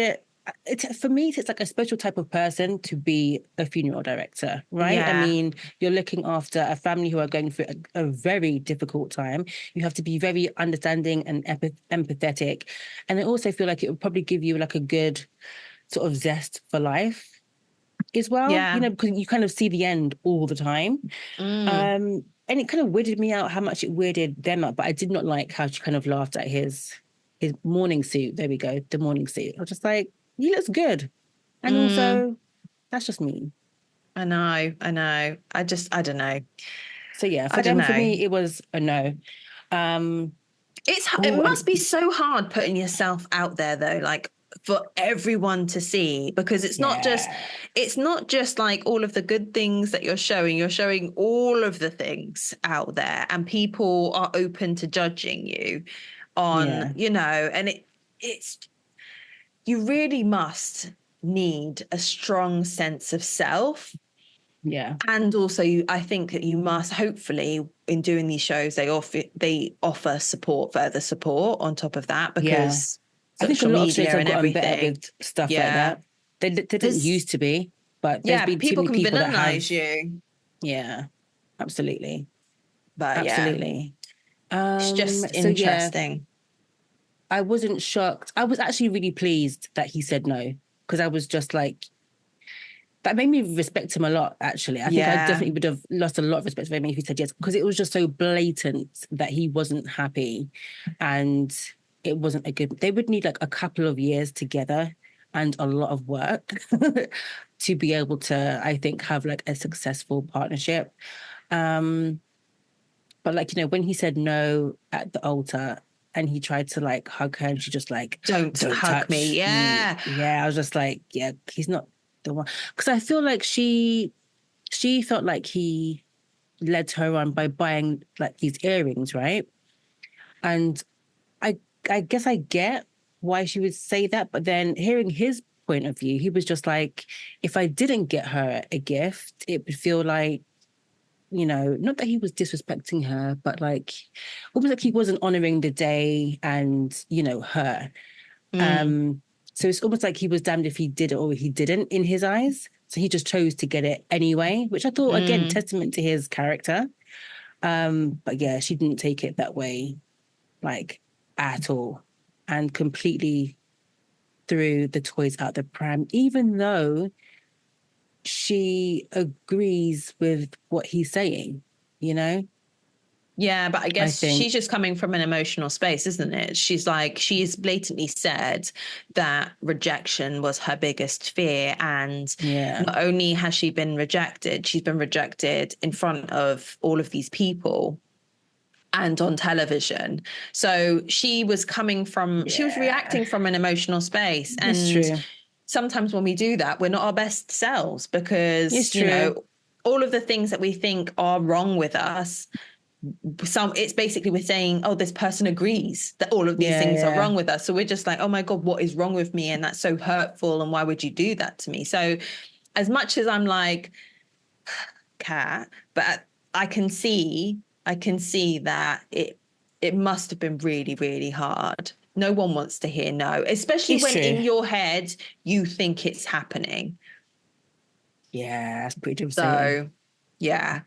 S2: for me, it's like a special type of person to be a funeral director, right? I
S1: Yeah.
S2: mean, you're looking after a family who are going through a very difficult time. You have to be very understanding and empathetic. And I also feel like it would probably give you like a good sort of zest for life as well,
S1: Yeah.
S2: because you kind of see the end all the time.
S1: Mm.
S2: And it kind of weirded me out how much it weirded them out, but I did not like how she kind of laughed at his morning suit. There we go, the morning suit. I was just like, he looks good. And
S1: Mm.
S2: also, that's just me.
S1: I know. I don't know.
S2: So yeah,
S1: I don't
S2: for
S1: know.
S2: me, it was a no. Um,
S1: It
S2: oh,
S1: must be so hard putting yourself out there though, like for everyone to see, because
S2: yeah,
S1: it's not just like all of the good things that you're showing all of the things out there, and people are open to judging you on,
S2: yeah,
S1: and it's you really must need a strong sense of self.
S2: yeah,
S1: And also, I think that you must, hopefully, in doing these shows, they offer support, further support on top of that,
S2: yeah.
S1: because
S2: I think a
S1: social
S2: lot of shows
S1: media
S2: have
S1: and
S2: gotten better
S1: everything.
S2: with stuff like
S1: Yeah,
S2: that. They didn't
S1: because
S2: used to be, but there's
S1: yeah,
S2: been too
S1: people
S2: many
S1: can
S2: people that have.
S1: villainize you,
S2: Yeah, absolutely,
S1: but yeah,
S2: absolutely.
S1: it's just
S2: So yeah,
S1: interesting.
S2: I wasn't shocked. I was actually really pleased that he said no, because I was just like, that made me respect him a lot, actually. I think I
S1: Yeah,
S2: definitely would have lost a lot of respect for him if he said yes, because it was just so blatant that he wasn't happy and it wasn't a good, they would need like a couple of years together and a lot of work to be able to, I think, have like a successful partnership. Um, but like, when he said no at the altar and he tried to like hug her and she just like,
S1: don't
S2: don't
S1: hug me.
S2: touch me.
S1: Yeah,
S2: Yeah, I was just like, yeah, he's not the one. Because I feel like she felt like he led her on by buying like these earrings, right? And I I guess I get why she would say that, but then hearing his point of view, he was just like, if I didn't get her a gift, it would feel like, not that he was disrespecting her, but like almost like he wasn't honoring the day and, her.
S1: mm,
S2: Um, so it's almost like he was damned if he did it or he didn't in his eyes. So he just chose to get it anyway, which I thought, again,
S1: mm.
S2: testament to his character. But yeah, she didn't take it that way, like at all, and completely threw the toys out the pram, even though she agrees with what he's saying, you know?
S1: Yeah, but I
S2: I
S1: guess she's
S2: think,
S1: just coming from an emotional space, isn't it? She's blatantly said that rejection was her biggest fear. And
S2: yeah,
S1: not only has she been rejected, she's been rejected in front of all of these people and on television. So she was
S2: yeah,
S1: reacting from an emotional space.
S2: it's
S1: And
S2: true.
S1: sometimes when we do that, we're not our best selves
S2: It's
S1: because,
S2: true.
S1: all of the things that we think are wrong with us, it's basically we're saying, oh, this person agrees that all of these
S2: Yeah,
S1: things are
S2: yeah.
S1: wrong with us, so we're just like, oh my god, what is wrong with me? And that's so hurtful, and why would you do that to me? So as much as I'm like, cat, but I can see that it must have been really, really hard. No one wants to hear no, especially
S2: It's
S1: when
S2: true.
S1: in your head you think it's happening.
S2: Yeah, that's pretty devastating.
S1: So yeah,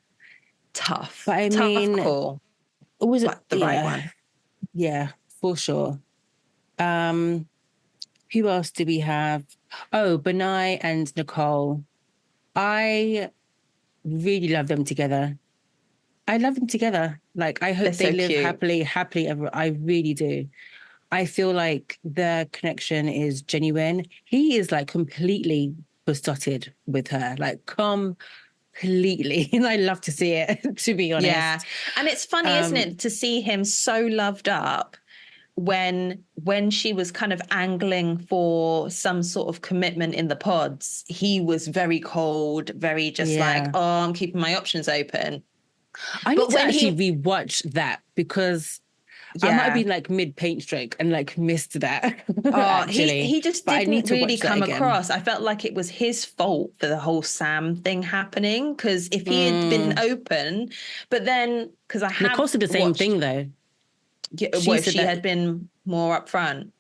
S2: But I
S1: tough
S2: mean,
S1: call,
S2: it was,
S1: but the right
S2: yeah,
S1: one.
S2: yeah, for sure. Um, who else do we have? Oh, Benai and Nicole. I really love them together. I love them together. Like, I
S1: They're
S2: hope they
S1: so
S2: live
S1: cute.
S2: happily ever. I really do. I feel like their connection is genuine. He is like completely besotted with her, like completely. And I love to see it, to be
S1: Yeah.
S2: honest.
S1: And it's funny, isn't
S2: Um,
S1: it, to see him so loved up when she was kind of angling for some sort of commitment in the pods. He was very cold, very just like,
S2: yeah.
S1: oh, I'm keeping my options open.
S2: I need
S1: But
S2: to
S1: when
S2: actually
S1: he
S2: rewatch that because I might have
S1: Yeah.
S2: been like mid paint stroke and like missed that
S1: Oh,
S2: actually.
S1: he just
S2: But I need
S1: didn't
S2: to
S1: really
S2: watch that
S1: come
S2: again.
S1: across. I felt like it was his fault for the whole Sam thing happening. Because if he had been
S2: Mm.
S1: open, but then because I
S2: Nicole
S1: have
S2: said the same
S1: watched,
S2: thing though.
S1: yeah,
S2: She
S1: what if
S2: said
S1: she
S2: that
S1: had been more upfront?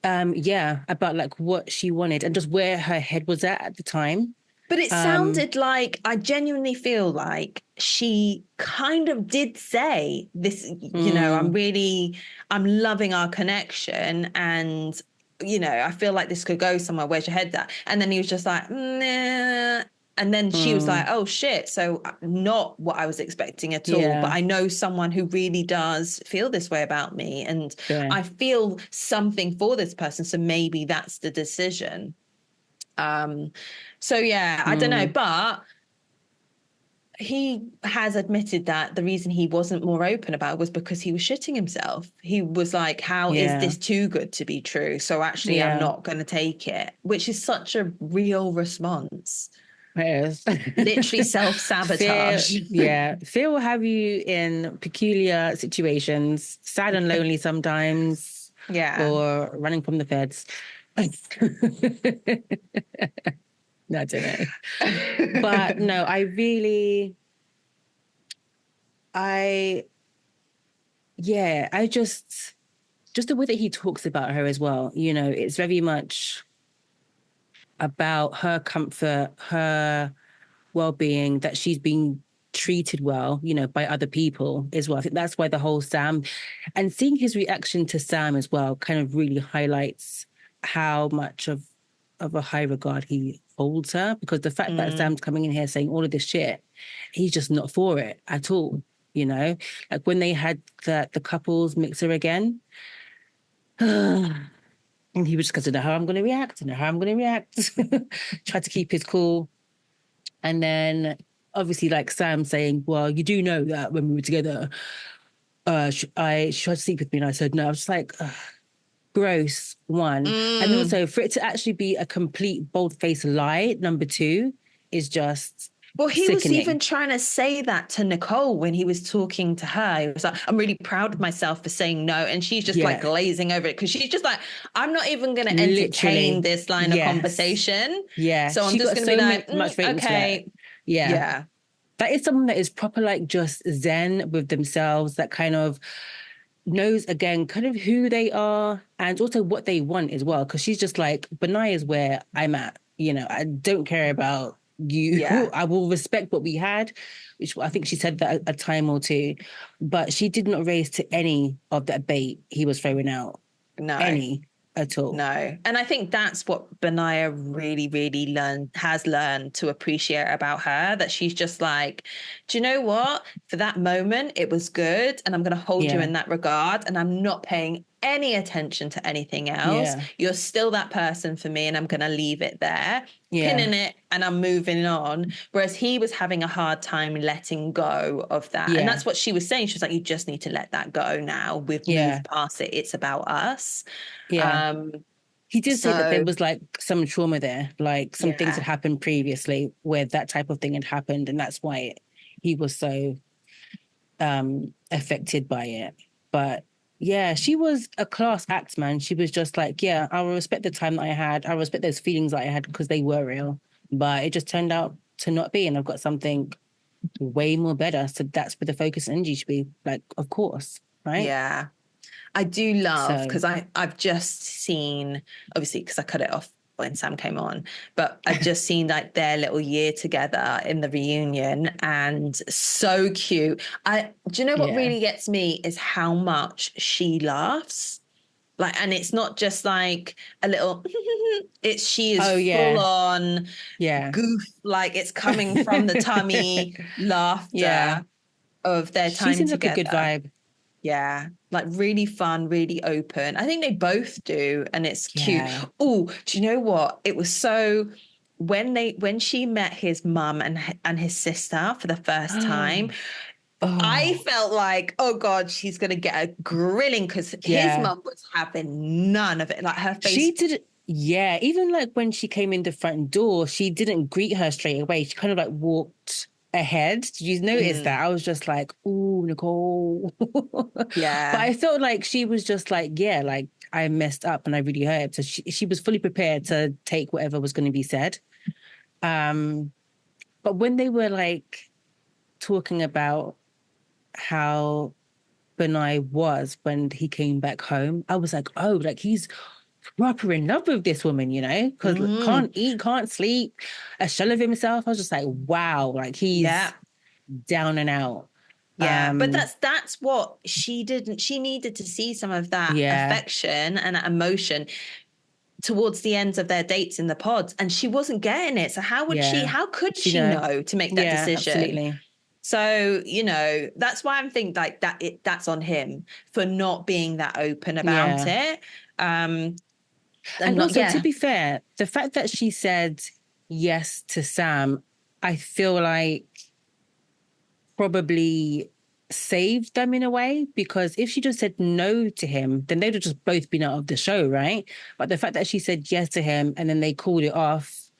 S2: yeah, about like what she wanted and just where her head was at the time.
S1: But it
S2: Um,
S1: sounded like I genuinely feel like she kind of did say this,
S2: mm,
S1: I'm loving our connection. And, I feel like this could go somewhere. Where's your head at? And then he was just like, nah. And then she was like,
S2: mm,
S1: oh shit. So not what I was expecting at all. But
S2: yeah,
S1: I know someone who really does feel this way about me. And
S2: yeah.
S1: I feel something for this person. So maybe that's the decision. Um, so yeah, I don't know,
S2: Mm,
S1: but he has admitted that the reason he wasn't more open about it was because he was shitting himself. He was like, how is
S2: yeah,
S1: this too good to be true? So actually, I'm
S2: yeah.
S1: not going to take it, which is such a real response.
S2: It
S1: Literally
S2: is. Fear,
S1: self-sabotage.
S2: yeah. Fear will have you in peculiar situations, sad and lonely sometimes,
S1: Yeah.
S2: or running from the feds. No, I don't know. But no, I, yeah, just the way that he talks about her as well, it's very much about her comfort, her well-being, that she's being treated well, by other people as well. I think that's why the whole Sam and seeing his reaction to Sam as well kind of really highlights how much of a high regard he holds her, because the fact that
S1: Mm.
S2: Sam's coming in here saying all of this shit, he's just not for it at all. Like when they had the couples mixer again, and he was just going to know how I'm going to react, and how I'm going to react. Tried to keep his cool. And then obviously like Sam saying, well, you do know that when we were together, she tried to sleep with me and I said no. I was just like, ugh, gross, one. And
S1: Mm.
S2: also for it to actually be a complete bold-faced lie, number two, is just
S1: Well, he was even
S2: sickening.
S1: trying to say that to Nicole when he was talking to her. He was like, I'm really proud of myself for saying no. And she's just like
S2: Yeah,
S1: glazing over it because she's just like, I'm not even going to entertain
S2: literally.
S1: this line of
S2: Yes.
S1: conversation.
S2: Yeah.
S1: So I'm
S2: She
S1: just
S2: got
S1: going to be
S2: so
S1: like,
S2: much ratings for that.
S1: okay.
S2: Yeah.
S1: Yeah.
S2: That is someone that is proper like just zen with themselves, that kind of knows again kind of who they are and also what they want as well. Because she's just like, Benai is where I'm at. I don't care about you.
S1: Yeah.
S2: I will respect what we had, which I think she said that a time or two. But she did not raise to any of that bait he was throwing out,
S1: No.
S2: any at all.
S1: No. And I think that's what Benaya really, really has learned to appreciate about her, that she's just like, do you know what? For that moment, it was good. And I'm going to hold you
S2: Yeah,
S1: in that regard. And I'm not paying any attention to anything else.
S2: yeah,
S1: You're still that person for me. And I'm going to leave it there,
S2: yeah,
S1: pinning it, and I'm moving on. Whereas he was having a hard time letting go of that. And
S2: yeah,
S1: that's what she was saying. She was like, you just need to let that go now. We've
S2: yeah,
S1: moved past it. It's about us.
S2: yeah.
S1: Um,
S2: He did say that there
S1: so
S2: was like some trauma there, like some things had
S1: yeah,
S2: happened previously where that type of thing had happened, and that's why he was so affected by it. But yeah, she was a class act, man. She was just like, yeah, I will respect the time that I had. I respect those feelings that I had because they were real. But it just turned out to not be, and I've got something way more better. So that's where the focus and energy should be. Like, of course, right?
S1: yeah. I do love
S2: So
S1: because I've just seen, obviously because I cut it off when Sam came on, but I've just seen like their little year together in the reunion, and so cute. I Do you know what
S2: yeah.
S1: really gets me is how much she laughs. Like, and it's not just like a little she is
S2: Oh
S1: full
S2: yeah,
S1: on
S2: yeah.
S1: goof, like it's coming from the tummy
S2: Yeah.
S1: laughter of their
S2: She
S1: time
S2: seems like a good
S1: together.
S2: vibe.
S1: Yeah, like really fun, really open. I think they both do, and it's cute.
S2: Yeah.
S1: Oh, do you know what? It was so when she met his mum and his sister for the first time, I
S2: Oh,
S1: felt like, oh God, she's gonna get a grilling because his
S2: yeah.
S1: mum was having none of it. Like her
S2: She
S1: face.
S2: did, yeah. Even like when she came in the front door, she didn't greet her straight away. She kind of like walked ahead. Did you notice
S1: Mm,
S2: that? I was just like, "Ooh, Nicole." But
S1: yeah.
S2: I felt like she was just like, "Yeah, like I messed up and I really hurt." So she was fully prepared to take whatever was going to be said. Um, but when they were like talking about how Benai was when he came back home, I was like, "Oh, like he's proper in love with this woman, you know, because
S1: Mm,
S2: can't eat, can't sleep, a shell of himself." I was just like, wow, like
S1: yeah.
S2: he's down and out.
S1: Yeah, but
S2: Um,
S1: that's what she didn't. She needed to see some of that
S2: yeah,
S1: affection and that emotion towards the ends of their dates in the pods, and she wasn't getting it. So how would she?
S2: yeah.
S1: How could
S2: She
S1: she
S2: know.
S1: know to make that
S2: Yeah,
S1: decision?
S2: absolutely.
S1: So that's why I'm thinking like that. That's on him for not being that open about
S2: Yeah.
S1: it. Um, and
S2: And
S1: not
S2: also, to
S1: yeah,
S2: be fair, the fact that she said yes to Sam, I feel like probably saved them in a way, because if she just said no to him, then they'd have just both been out of the show, right? But the fact that she said yes to him and then they called it off,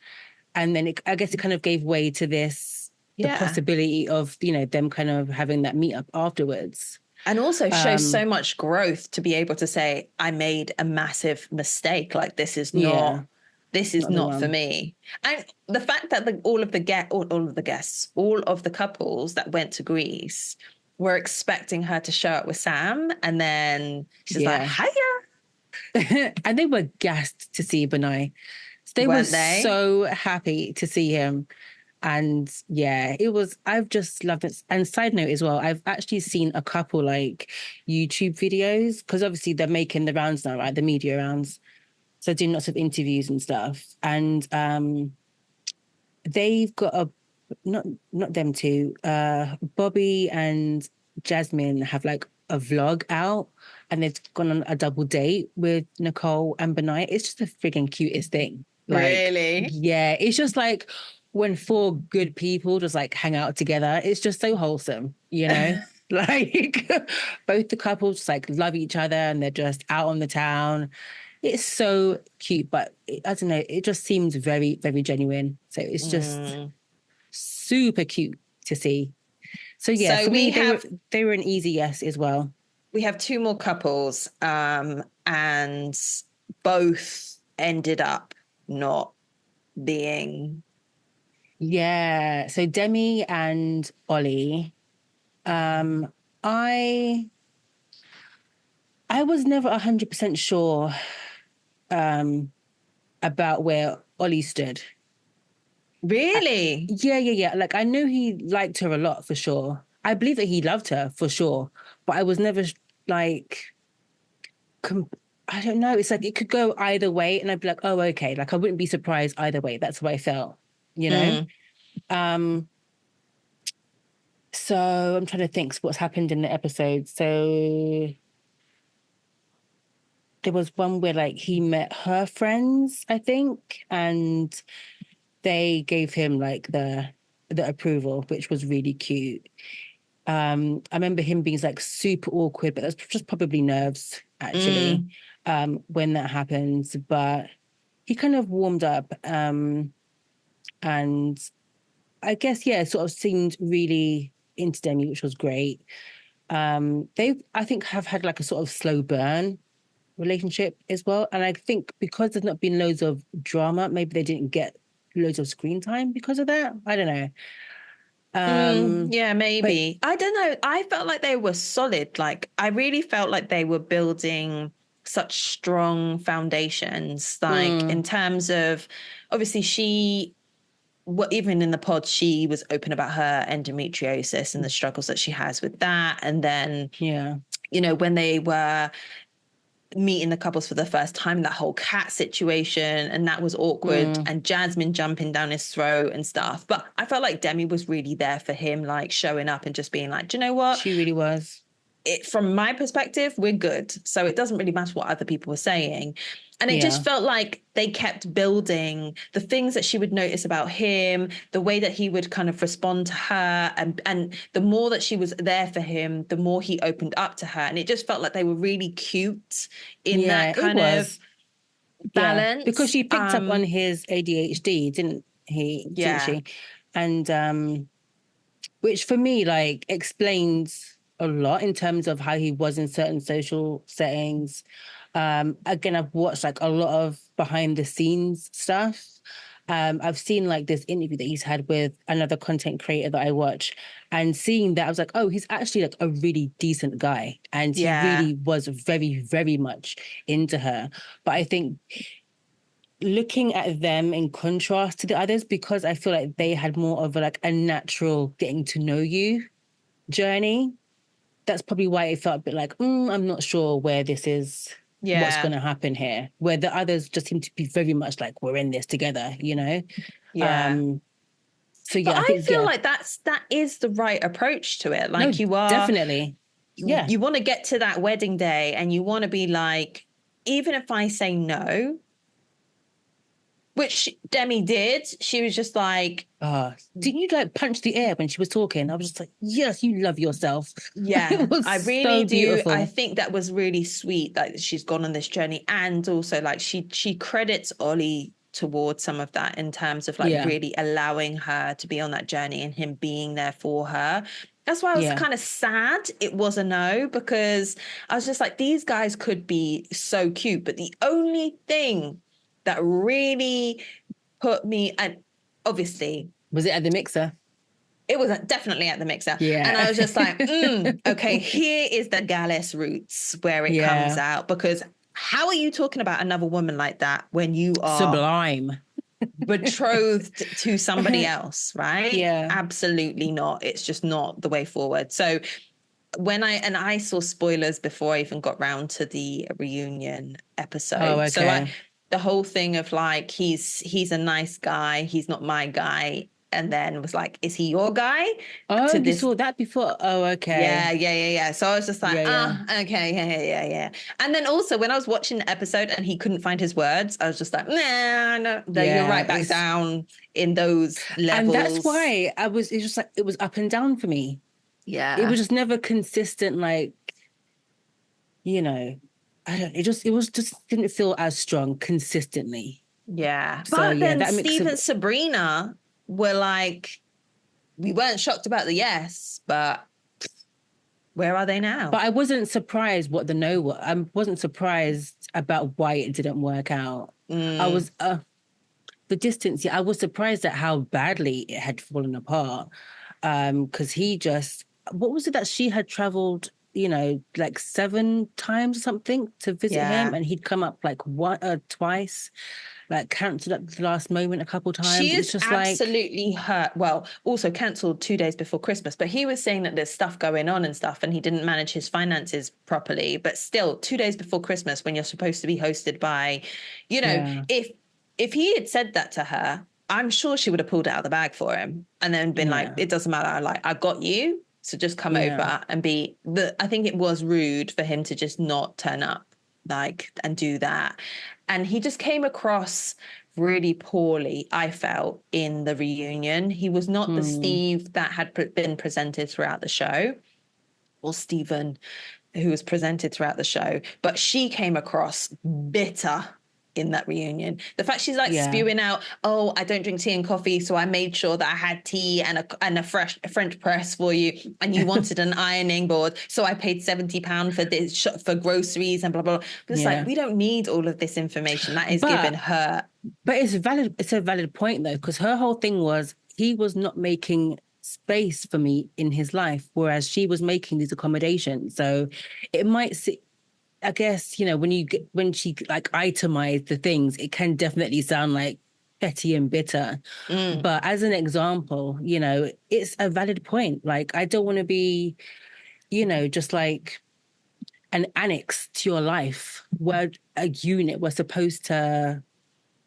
S2: and then I guess it kind of gave way to this, the
S1: yeah.
S2: possibility of, them kind of having that meetup afterwards.
S1: And also shows so
S2: Um,
S1: much growth to be able to say, I made a massive mistake. Like
S2: yeah,
S1: this is
S2: not the
S1: not for
S2: one.
S1: me. And the fact that all of the guests, all of the couples that went to Greece were expecting her to show up with Sam, and then she's like,
S2: Yeah.
S1: hiya,
S2: And they were gassed to see Benai. They were
S1: weren't they?
S2: so happy to see him. And yeah, I've just loved it. And side note as well, I've actually seen a couple like YouTube videos, because obviously they're making the rounds now, right? The media rounds. So doing lots of interviews and stuff. And they've got not them two, Bobby and Jasmine have like a vlog out, and they've gone on a double date with Nicole and Benai. It's just the freaking cutest thing. Like,
S1: Really?
S2: yeah, it's just like when four good people just like hang out together. It's just so wholesome, you know? Like both the couples just like love each other and they're just out on the town. It's so cute, but I don't know, it just seems very, very genuine. So it's just
S1: Mm.
S2: super cute to see. So yeah,
S1: So
S2: for me, they were an easy yes as well.
S1: we have two more couples, and both ended up not being
S2: Yeah. So Demi and Ollie, um, I I was never 100% sure um about where Ollie stood. Uh,
S1: really.
S2: yeah. Like I knew he liked her a lot for sure. I believe that he loved her for sure, but I was never like com- I don't know. It's like it could go either way, and I'd be like, oh, okay. Like I wouldn't be surprised either way. That's what I felt, you know.
S1: Mm.
S2: Um, so I'm trying to think what's happened in the episode. So there was one where like he met her friends, I think, and they gave him like the approval, which was really cute. I remember him being like super awkward, but that's just probably nerves actually,
S1: Mm.
S2: when that happens. But he kind of warmed up, and I guess, yeah, sort of seemed really into Demi, which was great. They, I think, have had like a sort of slow burn relationship as well. And I think because there's not been loads of drama, maybe they didn't get loads of screen time because of that. I don't know.
S1: Yeah,
S2: But
S1: maybe. I don't know. I felt like they were solid. Like, I really felt like they were building such strong foundations. Like, in
S2: mm,
S1: terms of obviously, even in the pod, she was open about her endometriosis and the struggles that she has with that. And then,
S2: yeah.
S1: when they were meeting the couples for the first time, that whole cat situation, and that was awkward,
S2: Mm,
S1: and Jasmine jumping down his throat and stuff. But I felt like Demi was really there for him, like showing up and just being like, do you know what?
S2: she really was.
S1: From my perspective, we're good. So it doesn't really matter what other people were saying. And it just
S2: Yeah.
S1: felt like they kept building the things that she would notice about him, the way that he would kind of respond to her. And the more that she was there for him, the more he opened up to her. And it just felt like they were really cute in
S2: Yeah,
S1: that
S2: it
S1: kind of
S2: was. Yeah. Because
S1: balance.
S2: she picked up on his ADHD, didn't
S1: Yeah.
S2: she? And which for me, like, explains a lot in terms of how he was in certain social settings. Again, I've watched like a lot of behind the scenes stuff. I've seen like this interview that he's had with another content creator that I watch, and seeing that I was like, oh, he's actually like a really decent guy, and he
S1: Yeah.
S2: really was very, very much into her. But I think looking at them in contrast to the others, because I feel like they had more of a natural getting to know you journey. That's probably why it felt a bit like, I'm not sure where this is, what's
S1: Yeah.
S2: going to happen here. Where the others just seem to be very much like, we're in this together, you know?
S1: Yeah.
S2: Um, so
S1: But
S2: yeah, I
S1: I
S2: think,
S1: feel
S2: yeah,
S1: like that is the right approach to it.
S2: no,
S1: Like you are,
S2: definitely. Yeah.
S1: you want to get to that wedding day and you want to be like, even if I say no, which Demi did, she was just like,
S2: Didn't you like punch the air when she was talking? I was just like, yes, you love yourself.
S1: yeah,
S2: It was
S1: I really
S2: so
S1: do. I
S2: beautiful.
S1: think that was really sweet that she's gone on this journey. And also like she credits Ollie towards some of that in terms of like
S2: Yeah.
S1: really allowing her to be on that journey and him being there for her. That's why I was
S2: Yeah.
S1: kind of sad it was a no, because I was just like, these guys could be so cute. But the only thing that really put me, and obviously
S2: Was it at the mixer?
S1: it was definitely at the mixer. And I
S2: Yeah.
S1: was just like, okay, here is the Gallus roots where it comes
S2: Yeah.
S1: out. Because how are you talking about another woman like that when you are
S2: Sublime.
S1: betrothed to somebody else, right?
S2: Yeah.
S1: Absolutely not. It's just not the way forward. So I saw spoilers before I even got round to the reunion
S2: Oh,
S1: episode. So
S2: okay.
S1: the whole thing of like he's a nice guy, he's not my guy, and then was like, is he your guy?
S2: Oh,
S1: To
S2: you
S1: this,
S2: saw that before? Oh,
S1: yeah,
S2: okay.
S1: yeah, yeah, yeah. So I was just like,
S2: Yeah, yeah.
S1: okay, yeah, yeah, yeah, yeah. And then also when I was watching the episode and he couldn't find his words, I was just like, nah, no, you're
S2: Yeah,
S1: right back down in those
S2: and that's
S1: levels.
S2: why it's just like, it was up and down for me. It was
S1: Yeah.
S2: just never consistent, like, you know, it was just didn't feel as strong consistently.
S1: Yeah.
S2: So
S1: But
S2: yeah,
S1: then
S2: that mix
S1: Steve
S2: of,
S1: and Sabrina were like, we weren't shocked about the yes, but where are they now?
S2: but I wasn't surprised what the no was. I wasn't surprised about why it didn't work out. I
S1: Mm,
S2: was, the distance, yeah, I was surprised at how badly it had fallen apart. Because he just, what was it that she had traveled, like 7 times or something to visit him,
S1: yeah.
S2: and he'd come up like twice, like cancelled at the last moment a couple
S1: She
S2: times. It's
S1: is
S2: just like,
S1: absolutely hurt. Well, also cancelled 2 days before Christmas, but he was saying that there's stuff going on and stuff, and he didn't manage his finances properly. But still, 2 days before Christmas, when you're supposed to be hosted by,
S2: yeah,
S1: if he had said that to her, I'm sure she would have pulled it out of the bag for him and then been like,
S2: yeah,
S1: it doesn't matter. Like, I got you. So just come
S2: yeah,
S1: over and I think it was rude for him to just not turn up, like, and do that. And he just came across really poorly, I felt, in the reunion. He was not the
S2: mm,
S1: Steve that had been presented throughout the show, or Stephen who was presented throughout the show, but she came across bitter in that reunion. The fact she's like
S2: yeah,
S1: spewing out, "Oh, I don't drink tea and coffee, so I made sure that I had tea and a French press for you, and you wanted an ironing board, so I paid £70 for this for groceries and blah blah." But it's like,
S2: yeah.
S1: we don't need all of this information. That is given
S2: But
S1: her.
S2: it's valid. It's a valid point though, because her whole thing was he was not making space for me in his life, whereas she was making these accommodations. So it might see. I guess, when she like itemized the things, it can definitely sound like petty and bitter.
S1: Mm,
S2: But as an example, it's a valid point. Like, I don't want to be, just like an annex to your life where a unit was supposed to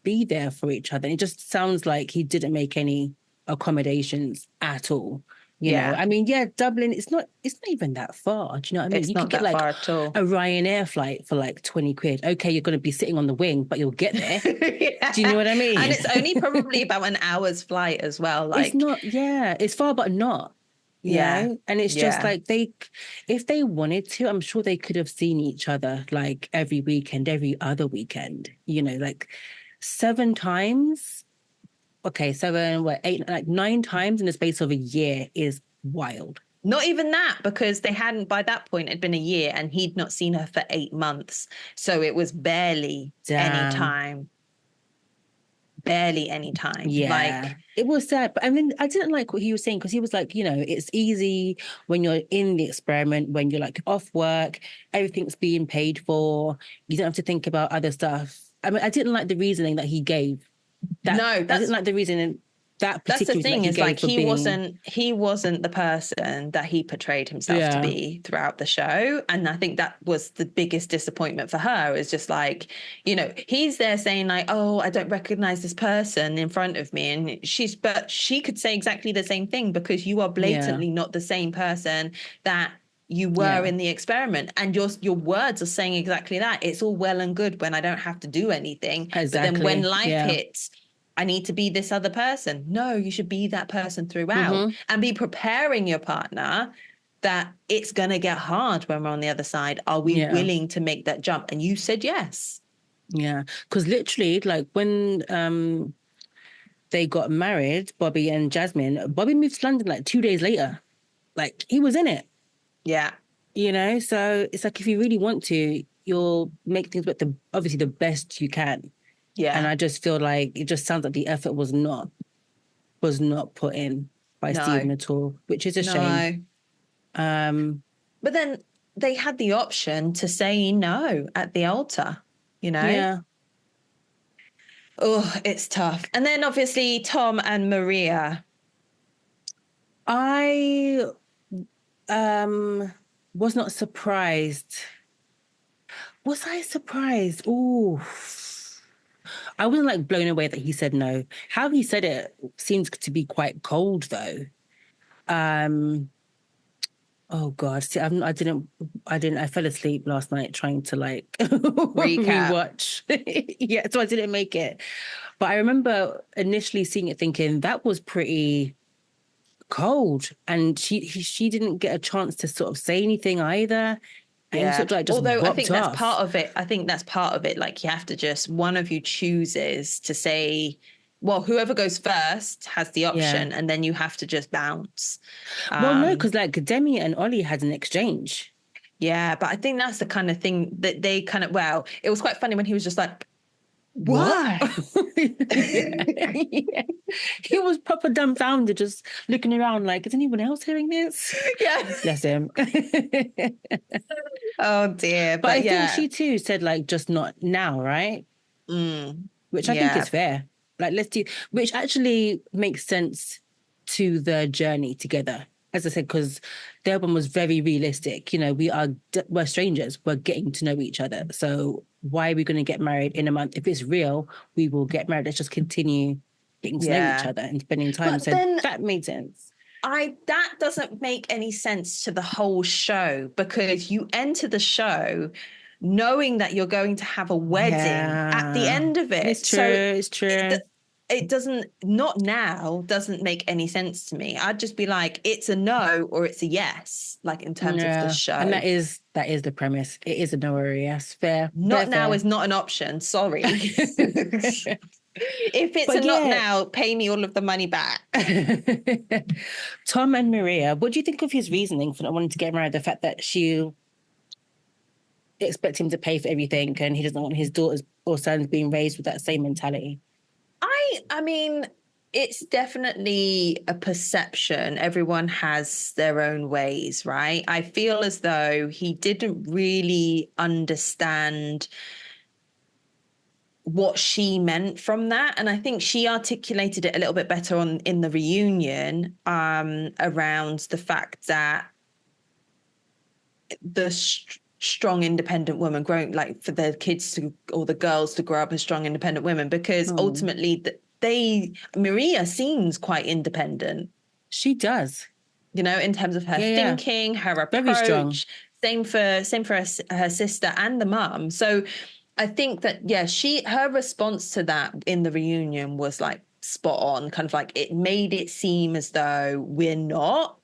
S2: be there for each other. It just sounds like he didn't make any accommodations at all.
S1: yeah,
S2: I mean, yeah, Dublin, it's not even that far. Do you know what I mean?
S1: it's
S2: You could
S1: not
S2: get
S1: that
S2: like
S1: far at all.
S2: a Ryanair flight for like 20 quid. Okay, you're going to be sitting on the wing, but you'll get there. Do you know
S1: Yeah.
S2: what I
S1: And
S2: mean?
S1: it's only probably about an hour's flight as well.
S2: It's
S1: Like,
S2: not, yeah, it's far, but not.
S1: yeah,
S2: And it's just
S1: yeah.
S2: like if they wanted to, I'm sure they could have seen each other like every weekend, every other weekend, like 7 times. Okay, 7, what, 8, like 9 times in the space of a year is wild.
S1: Not even that, because they hadn't, by that point, it'd been a year and he'd not seen her for 8 months. So it was barely any
S2: Damn.
S1: time. Barely any time.
S2: Yeah,
S1: Like,
S2: it was sad. But I mean, I didn't like what he was saying because he was like, it's easy when you're in the experiment, when you're like off work, everything's being paid for. You don't have to think about other stuff. I mean, I didn't like the reasoning that he gave.
S1: no,
S2: I didn't like the reasoning, that
S1: that's the
S2: particular reason that
S1: thing,
S2: he
S1: is
S2: gave
S1: like
S2: for being.
S1: he wasn't the person that he portrayed himself to
S2: Yeah,
S1: be throughout the show. And I think that was the biggest disappointment for her, is just like, he's there saying like, oh, I don't recognize this person in front of me. And but she could say exactly the same thing, because you are
S2: yeah,
S1: blatantly not the same person that you were
S2: yeah,
S1: in the experiment, and your words are saying exactly that. It's all well and good when I don't have to do anything, but then when
S2: exactly.
S1: life
S2: Yeah.
S1: hits, I need to be this other person. No, you should be that person throughout,
S2: Mm-hmm.
S1: and be preparing your partner that it's going to get hard when we're on the other side. Are we
S2: Yeah.
S1: willing to make that jump? And you said yes.
S2: Yeah. Because literally, like when they got married, Bobby and Jasmine, Bobby moved to London like 2 days later. Like he was in it.
S1: Yeah.
S2: So it's like if you really want to, you'll make things but obviously the best you can. And
S1: Yeah.
S2: I just feel like it just sounds like the effort was not put in by
S1: No.
S2: Stephen at all, which is a shame.
S1: No.
S2: Um
S1: But then they had the option to say no at the altar, you know?
S2: yeah.
S1: Oh, it's tough. And then obviously Tom and Maria.
S2: I was not surprised. Was I surprised? Ooh. I wasn't like blown away that he said no. How he said it seems to be quite cold though. Um oh God. See, I fell asleep last night trying to like
S1: Recap.
S2: rewatch. Yeah, so I didn't make it. But I remember initially seeing it thinking that was pretty cold. And she didn't get a chance to sort of say anything either. And he
S1: Yeah.
S2: sort of like just
S1: Although I
S2: bopped
S1: think that's
S2: off.
S1: part of it. I think that's part of it. Like, you have to just, one of you chooses to say, well, whoever goes first has the
S2: Yeah.
S1: option, and then you have to just bounce.
S2: Well, no, because like Demi and Ollie had an exchange.
S1: Yeah, but I think that's the kind of thing that they kind of, well, it was quite funny when he was just like,
S2: What?
S1: why?
S2: Yeah. He was proper dumbfounded, just looking around like, is anyone else hearing this?
S1: Yeah.
S2: Bless him.
S1: Oh dear.
S2: But I
S1: But
S2: think
S1: yeah.
S2: she too said like, just not now, right? Which I think
S1: Yeah.
S2: is fair. Like, let's do, which actually makes sense to the journey together. As I said, because the album was very realistic. We're strangers. We're getting to know each other. So why are we going to get married in a month? If it's real, we will get married. Let's just continue getting to know each
S1: Yeah.
S2: other and spending time.
S1: But
S2: So
S1: then
S2: that made sense.
S1: that doesn't make any sense to the whole show, because you enter the show knowing that you're going to have a wedding at the
S2: Yeah,
S1: end of
S2: it's
S1: it.
S2: true.
S1: So
S2: It's true.
S1: it doesn't, not now, doesn't make any sense to me. I'd just be like, it's a no or it's a yes, like in terms of the
S2: Yeah, and
S1: show.
S2: that is the premise. It is a no worry. Yes, fair, fair,
S1: Not now
S2: fair.
S1: is not an option. Sorry. If it's a
S2: But
S1: not
S2: yeah,
S1: now, pay me all of the money back.
S2: Tom and Maria, what do you think of his reasoning for not wanting to get married? The fact that she expects him to pay for everything and he doesn't want his daughters or sons being raised with that same mentality.
S1: I mean, it's definitely a perception. Everyone has their own ways, right? I feel as though he didn't really understand what she meant from that, and I think she articulated it a little bit better in the reunion, around the fact that the strong independent woman growing, like, for their kids to, or the girls to grow up as strong independent women, because ultimately Maria seems quite independent.
S2: She does.
S1: In terms of her thinking, her
S2: Very strong.
S1: approach. Same for her sister and the mum. So I think that, yeah, her response to that in the reunion was like spot on. Kind of like, it made it seem as though we're not.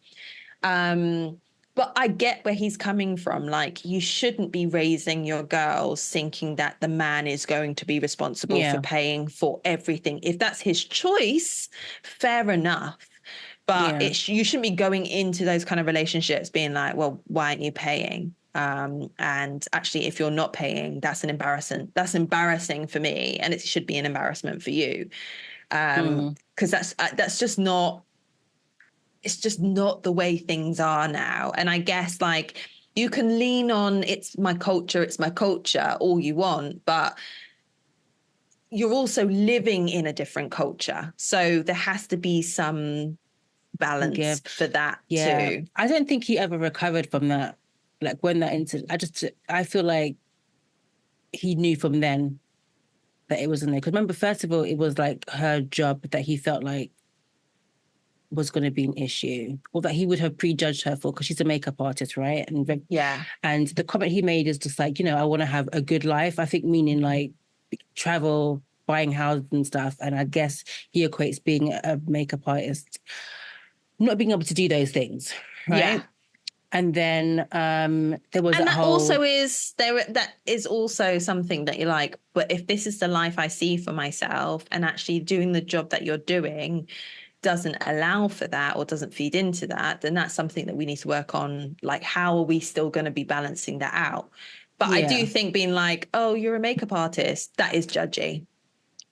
S1: But I get where he's coming from. Like, you shouldn't be raising your girls thinking that the man is going to be responsible for paying for everything. If that's his choice, fair enough. But
S2: Yeah.
S1: you shouldn't be going into those kind of relationships being like, well, why aren't you paying? And actually, if you're not paying, that's embarrassing for me, and it should be an embarrassment for you. Because that's just not, it's just not the way things are now. And I guess like you can lean on it's my culture all you want, but you're also living in a different culture. So there has to be some balance
S2: Give.
S1: for that
S2: Yeah.
S1: too.
S2: I don't think he ever recovered from that. Like when that incident, I feel like he knew from then that it wasn't there. Because remember, first of all, it was like her job that he felt like was going to be an issue, or that he would have prejudged her for, because she's a makeup artist, right?
S1: Yeah.
S2: And the comment he made is just like, I want to have a good life. I think meaning like travel, buying houses and stuff. And I guess he equates being a makeup artist not being able to do those things, right?
S1: Yeah.
S2: And then there was
S1: And
S2: that
S1: that
S2: whole
S1: also is there, that is also something that you're like, but if this is the life I see for myself, and actually doing the job that you're doing doesn't allow for that or doesn't feed into that, then that's something that we need to work on. Like, how are we still going to be balancing that out? But I do
S2: yeah,
S1: think being like, oh, you're a makeup artist, that is judgy.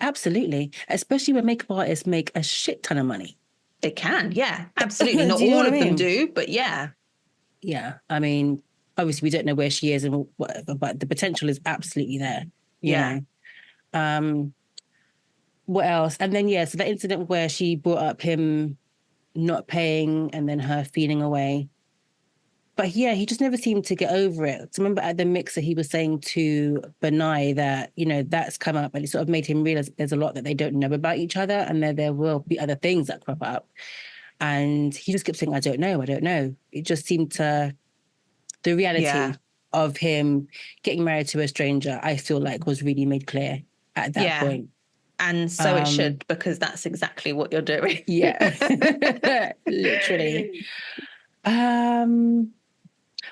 S2: absolutely, especially when makeup artists make a shit ton of money.
S1: It can, yeah, absolutely. Not
S2: Do you know
S1: all
S2: what I
S1: of them
S2: mean?
S1: do, but yeah.
S2: Yeah, I mean, obviously we don't know where she is and whatever, but the potential is absolutely there. You
S1: Yeah.
S2: know. What else? And then so the incident where she brought up him not paying and then her feeling away. But yeah, he just never seemed to get over it. So remember at the mixer, he was saying to Benai that, that's come up, and it sort of made him realize there's a lot that they don't know about each other, and there will be other things that crop up. And he just kept saying, I don't know, I don't know. It just seemed the reality
S1: Yeah.
S2: of him getting married to a stranger, I feel like was really made clear at that
S1: Yeah.
S2: point.
S1: And so it should, because that's exactly what you're doing.
S2: Yeah, literally.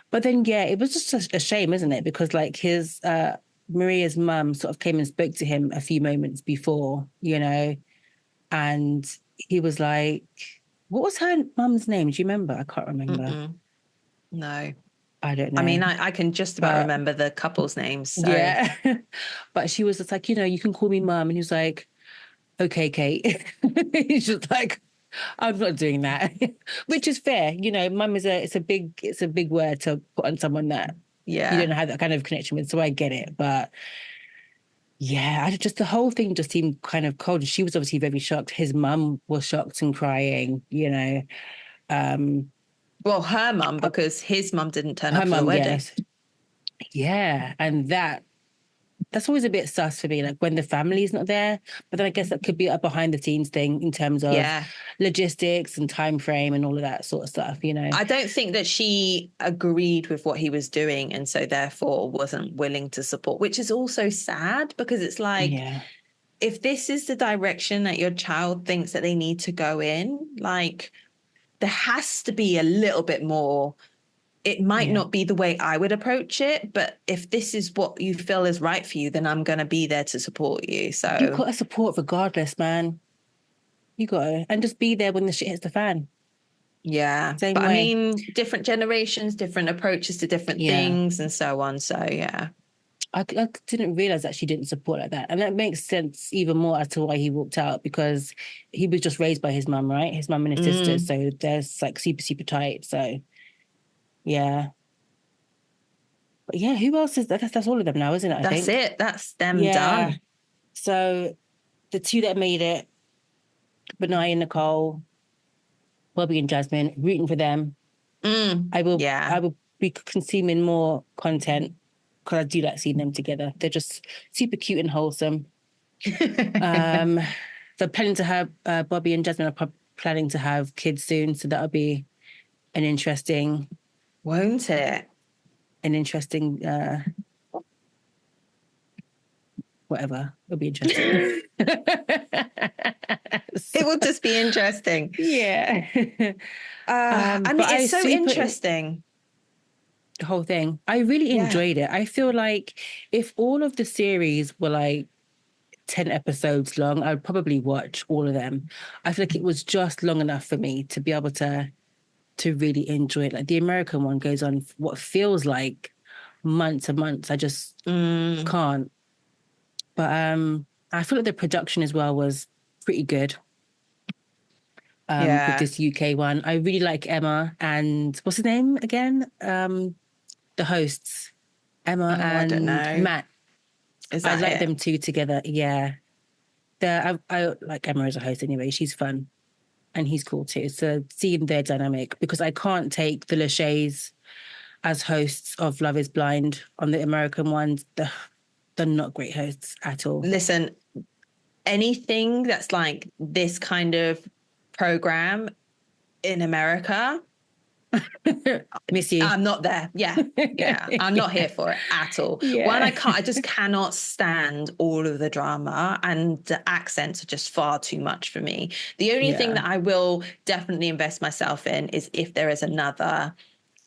S2: But then, it was just a shame, isn't it? Because like his Maria's mum sort of came and spoke to him a few moments before, and he was like, "What was her mum's name? Do you remember? I can't remember.
S1: No.
S2: I don't
S1: I
S2: know."
S1: mean, I can just about
S2: But
S1: remember the couple's names. So
S2: yeah, but she was just like, you can call me mum, and he was like, "Okay, Kate." He's just like, I'm not doing that, which is fair. Mum is it's a big word to put on someone that you
S1: yeah.
S2: don't have that kind of connection with. So I get it, but yeah, the whole thing just seemed kind of cold. She was obviously very shocked. His mum was shocked and crying.
S1: Well, her mum, because his mum didn't turn
S2: Her
S1: up for the
S2: mum,
S1: wedding.
S2: yes, yeah, and that's always a bit sus for me, like when the family's not there. But then I guess that could be a behind the scenes thing in terms of
S1: Yeah.
S2: logistics and time frame and all of that sort of stuff,
S1: I don't think that she agreed with what he was doing and so therefore wasn't willing to support, which is also sad, because it's like,
S2: Yeah.
S1: if this is the direction that your child thinks that they need to go in, like there has to be a little bit more. It might
S2: Yeah.
S1: not be the way I would approach it, but if this is what you feel is right for you, then I'm going to be there to support you.
S2: You
S1: So
S2: got to support regardless, man. You got to. And just be there when the shit hits the fan.
S1: yeah,
S2: Same
S1: but I
S2: way.
S1: mean, different generations, different approaches to different
S2: Yeah.
S1: things and so on. So yeah.
S2: I didn't realize that she didn't support like that. And that makes sense even more as to why he walked out, because he was just raised by his mum, right? His mum and his sisters. So they're like super, super tight. So yeah. But yeah, who else is that? That's all of them now, isn't it? I
S1: That's
S2: think.
S1: it. That's them
S2: Yeah.
S1: done.
S2: So the two that made it, Benai and Nicole, Bobby and Jasmine, rooting for them. I
S1: Yeah.
S2: will be consuming more content because I do like seeing them together. They're just super cute and wholesome. They're planning to have Bobby and Jasmine are planning to have kids soon, so that'll be an interesting,
S1: Won't it?
S2: Whatever. It'll be interesting.
S1: It will just be interesting.
S2: Yeah.
S1: I
S2: But
S1: mean, it's so interesting.
S2: The whole thing. I really
S1: Yeah.
S2: enjoyed it. I feel like if all of the series were like 10 episodes long, I would probably watch all of them. I feel like it was just long enough for me to be able to really enjoy it. Like the American one goes on what feels like months and months. I just can't. But I feel like the production as well was pretty good. With
S1: Yeah.
S2: this UK one. I really like Emma and what's his name again? The hosts, Emma
S1: Oh, I don't
S2: and
S1: know.
S2: Matt.
S1: Is
S2: I
S1: that
S2: like
S1: it?
S2: them two together. Yeah. I like Emma as a host anyway. She's fun and he's cool too. So seeing their dynamic, because I can't take the Lachey's as hosts of Love is Blind on the American ones. They're not great hosts at all.
S1: Listen, anything that's like this kind of program in America,
S2: Miss you.
S1: I'm not there. Yeah. Yeah. I'm not here for it at all. One,
S2: Yeah.
S1: I just cannot stand all of the drama, and the accents are just far too much for me. The only thing
S2: Yeah.
S1: that I will definitely invest myself in is if there is another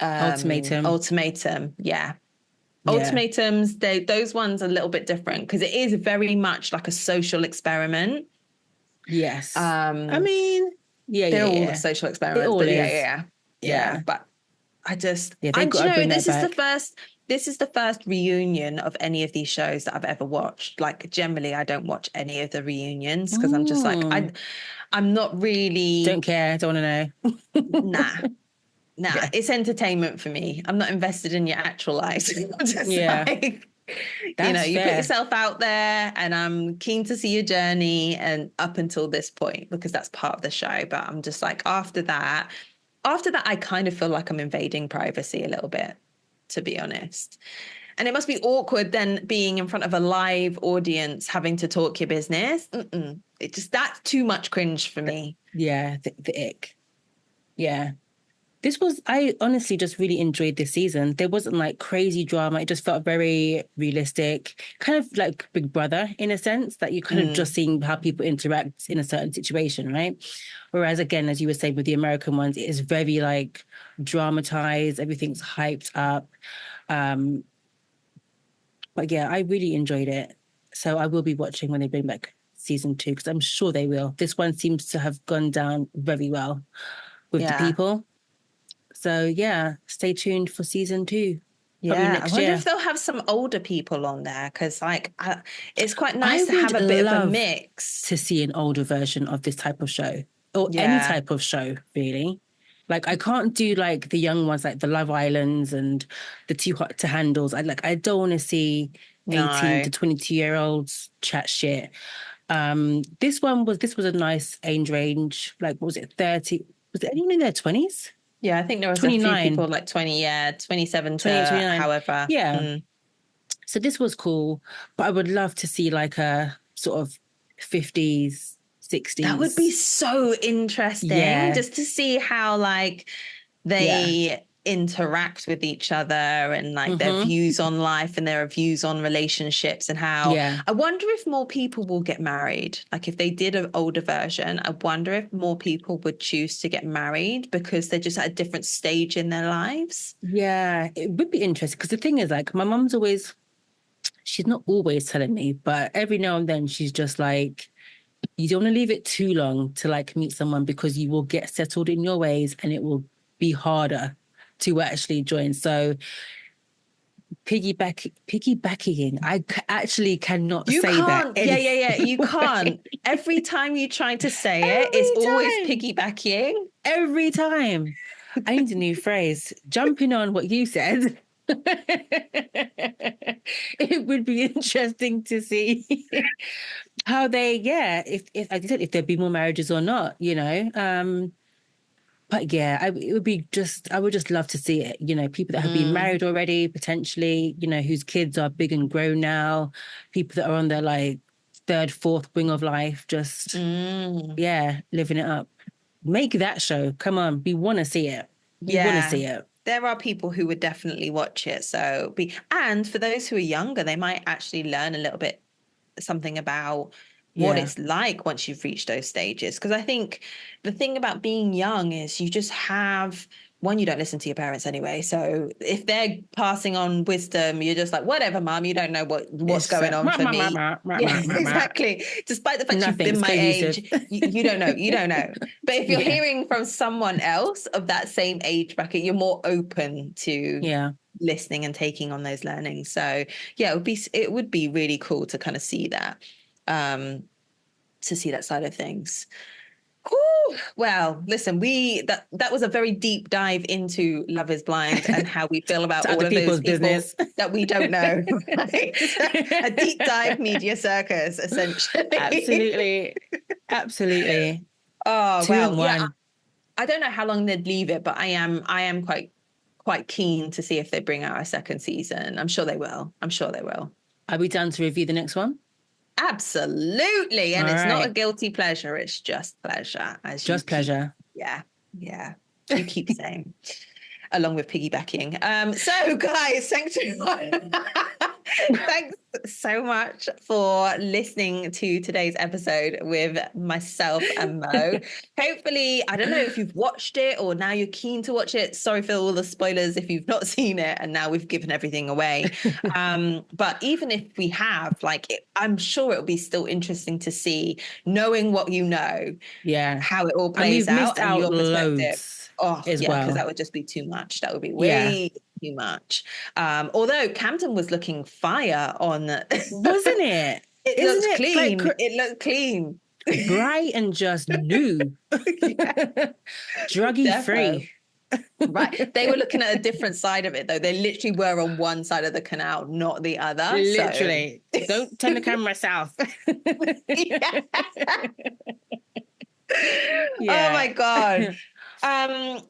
S2: Ultimatum.
S1: ultimatum. Yeah.
S2: Yeah.
S1: Ultimatums, those ones are a little bit different because it is very much like a social experiment.
S2: Yes. I
S1: Um,
S2: mean, yeah,
S1: they're
S2: yeah,
S1: all
S2: yeah.
S1: social
S2: It
S1: experiments,
S2: all
S1: but yeah,
S2: is.
S1: yeah, yeah.
S2: Yeah.
S1: But
S2: Yeah, they've
S1: and
S2: got to bring that
S1: this is the
S2: back.
S1: first. This is the first reunion of any of these shows that I've ever watched. Like generally, I don't watch any of the reunions because I'm just like
S2: Mm.
S1: I'm not really
S2: Don't care. Don't want to know.
S1: nah. Nah,
S2: Yeah.
S1: it's entertainment for me. I'm not invested in your actual lives. I'm just
S2: Yeah.
S1: like,
S2: That's
S1: you put
S2: fair.
S1: yourself out there and I'm keen to see your journey and up until this point, because that's part of the show. But I'm just like, after that, I kind of feel like I'm invading privacy a little bit, to be honest. And it must be awkward then being in front of a live audience, having to talk your business. That's too much cringe for me.
S2: Yeah, the ick. Yeah. I honestly just really enjoyed this season. There wasn't like crazy drama. It just felt very realistic, kind of like Big Brother in a sense, that you kind of just
S1: Mm,
S2: seeing how people interact in a certain situation, right? Whereas again, as you were saying with the American ones, it is very like dramatized, everything's hyped up. Um, but yeah, I really enjoyed it. So I will be watching when they bring back season 2, because I'm sure they will. This one seems to have gone down very well with the
S1: yeah.
S2: people. So yeah, stay tuned for season 2, probably
S1: Yeah, I
S2: next
S1: wonder if
S2: year.
S1: they'll have some older people on there because, it's quite
S2: I
S1: nice to have
S2: would
S1: a bit of a
S2: love
S1: mix.
S2: to see an older version of this type of show, or any
S1: Yeah,
S2: type of show, really. Like I can't do like the young ones, like the Love Islands and the Too Hot to Handles. I don't want to see 18 to
S1: no,
S2: 22-year-olds chat shit. This was a nice age range. Like, what was it, 30? Was it anyone in their 20s?
S1: yeah, I think there was a few
S2: 29,
S1: people like 20, yeah, 27
S2: 28,
S1: to
S2: 29.
S1: however.
S2: Yeah. So this was cool, but I would love to see like a sort of 50s,
S1: That would be
S2: 60s.
S1: so interesting
S2: Yeah,
S1: just to see how like
S2: yeah.
S1: they interact with each other and like their
S2: Mm-hmm.
S1: views on life and their views on relationships, and how
S2: Yeah.
S1: I wonder if more people will get married. Like if they did an older version, I wonder if more people would choose to get married because they're just at a different stage in their lives.
S2: Yeah. It would be interesting because the thing is, like, my mum's always, she's not always telling me, but every now and then she's just like, you don't want to leave it too long to like meet someone because you will get settled in your ways and it will be harder to actually join. So piggybacking. Actually cannot
S1: You
S2: say that
S1: can't, yeah,
S2: anyway.
S1: yeah, yeah. You can't. Every time you try to say it, it's always
S2: Every time.
S1: piggybacking.
S2: Every time. I need a new phrase. Jumping on what you said. It would be interesting to see how they, yeah, if like you said, if there'd be more marriages or not, you know. But yeah, it would be just, I would just love to see it. You know, people that have been
S1: Mm,
S2: married already, potentially, you know, whose kids are big and grown now, people that are on their like third, fourth wing of life, just,
S1: mm.
S2: yeah, living it up. Make that show. Come on. We want to see it. We want to
S1: Yeah.
S2: see it.
S1: There are people who would definitely watch it. And for those who are younger, they might actually learn a little bit something about what
S2: Yeah.
S1: it's like once you've reached those stages. Because I think the thing about being young is you just have one, you don't listen to your parents anyway. So if they're passing on wisdom, you're just like, whatever, mom, you don't know what's going on for me. Yeah, exactly. Despite the fact you've been my age, you don't know. You don't know. But if you're hearing from someone else of that same age bracket, you're more open to listening and taking on those learnings. So yeah, it would be really cool to kind of see that, side of things. Ooh, well, listen, that was a very deep dive into Love is Blind and how we feel about all of those people that we don't know. Right? A deep dive media circus, essentially.
S2: Absolutely.
S1: Oh,
S2: Two
S1: well,
S2: in one.
S1: yeah. I don't know how long they'd leave it, but I am quite keen to see if they bring out a second season. I'm sure they will.
S2: Are we done to review the next one?
S1: Absolutely. And it's not a guilty pleasure. It's just pleasure.
S2: Just pleasure.
S1: Yeah. You keep saying, along with piggybacking. So guys, thanks so much for listening to today's episode with myself and Mo. Hopefully, I don't know if you've watched it or now you're keen to watch it. Sorry for all the spoilers if you've not seen it and now we've given everything away. But even if we have, I'm sure it'll be still interesting to see, knowing what you know, how it all plays out and your perspective. Oh, yeah, because that would just be too much. That would be way too much. Although Camden was looking fire on,
S2: wasn't it?
S1: It looks clean. It looked clean,
S2: bright and just new, druggy free.
S1: Right. They were looking at a different side of it, though. They literally were on one side of the canal, not the other.
S2: Literally. So. Don't turn the camera south.
S1: Oh my God.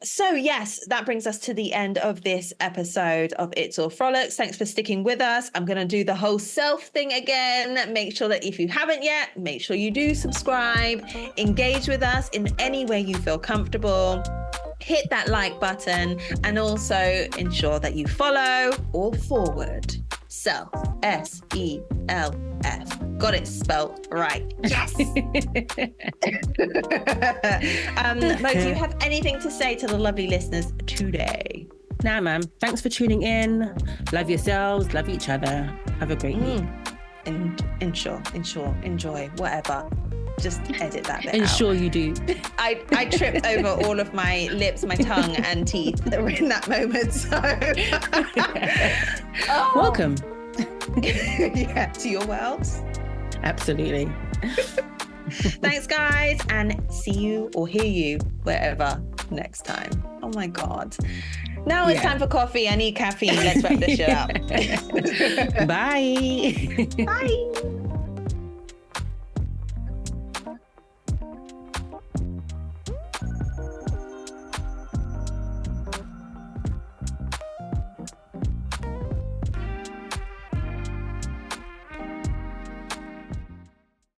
S1: So yes, that brings us to the end of this episode of It's All Frolics. Thanks for sticking with us. I'm going to do the whole self thing again. Make sure that if you haven't yet, make sure you do subscribe, engage with us in any way you feel comfortable. Hit that like button and also ensure that you follow All Forward. Self, SELF. Got it spelt right. Yes. Mo, do you have anything to say to the lovely listeners today?
S2: Nah, man. Thanks for tuning in. Love yourselves. Love each other. Have a great week.
S1: Enjoy, whatever. Just edit that bit
S2: Ensure
S1: out.
S2: You do.
S1: I tripped over all of my lips, my tongue and teeth that were in that moment. So
S2: welcome.
S1: To your worlds.
S2: Absolutely.
S1: Thanks, guys, and see you or hear you wherever next time. Oh my God. Now it's time for coffee. I need caffeine. Let's wrap this shit up.
S2: Bye.
S1: Bye.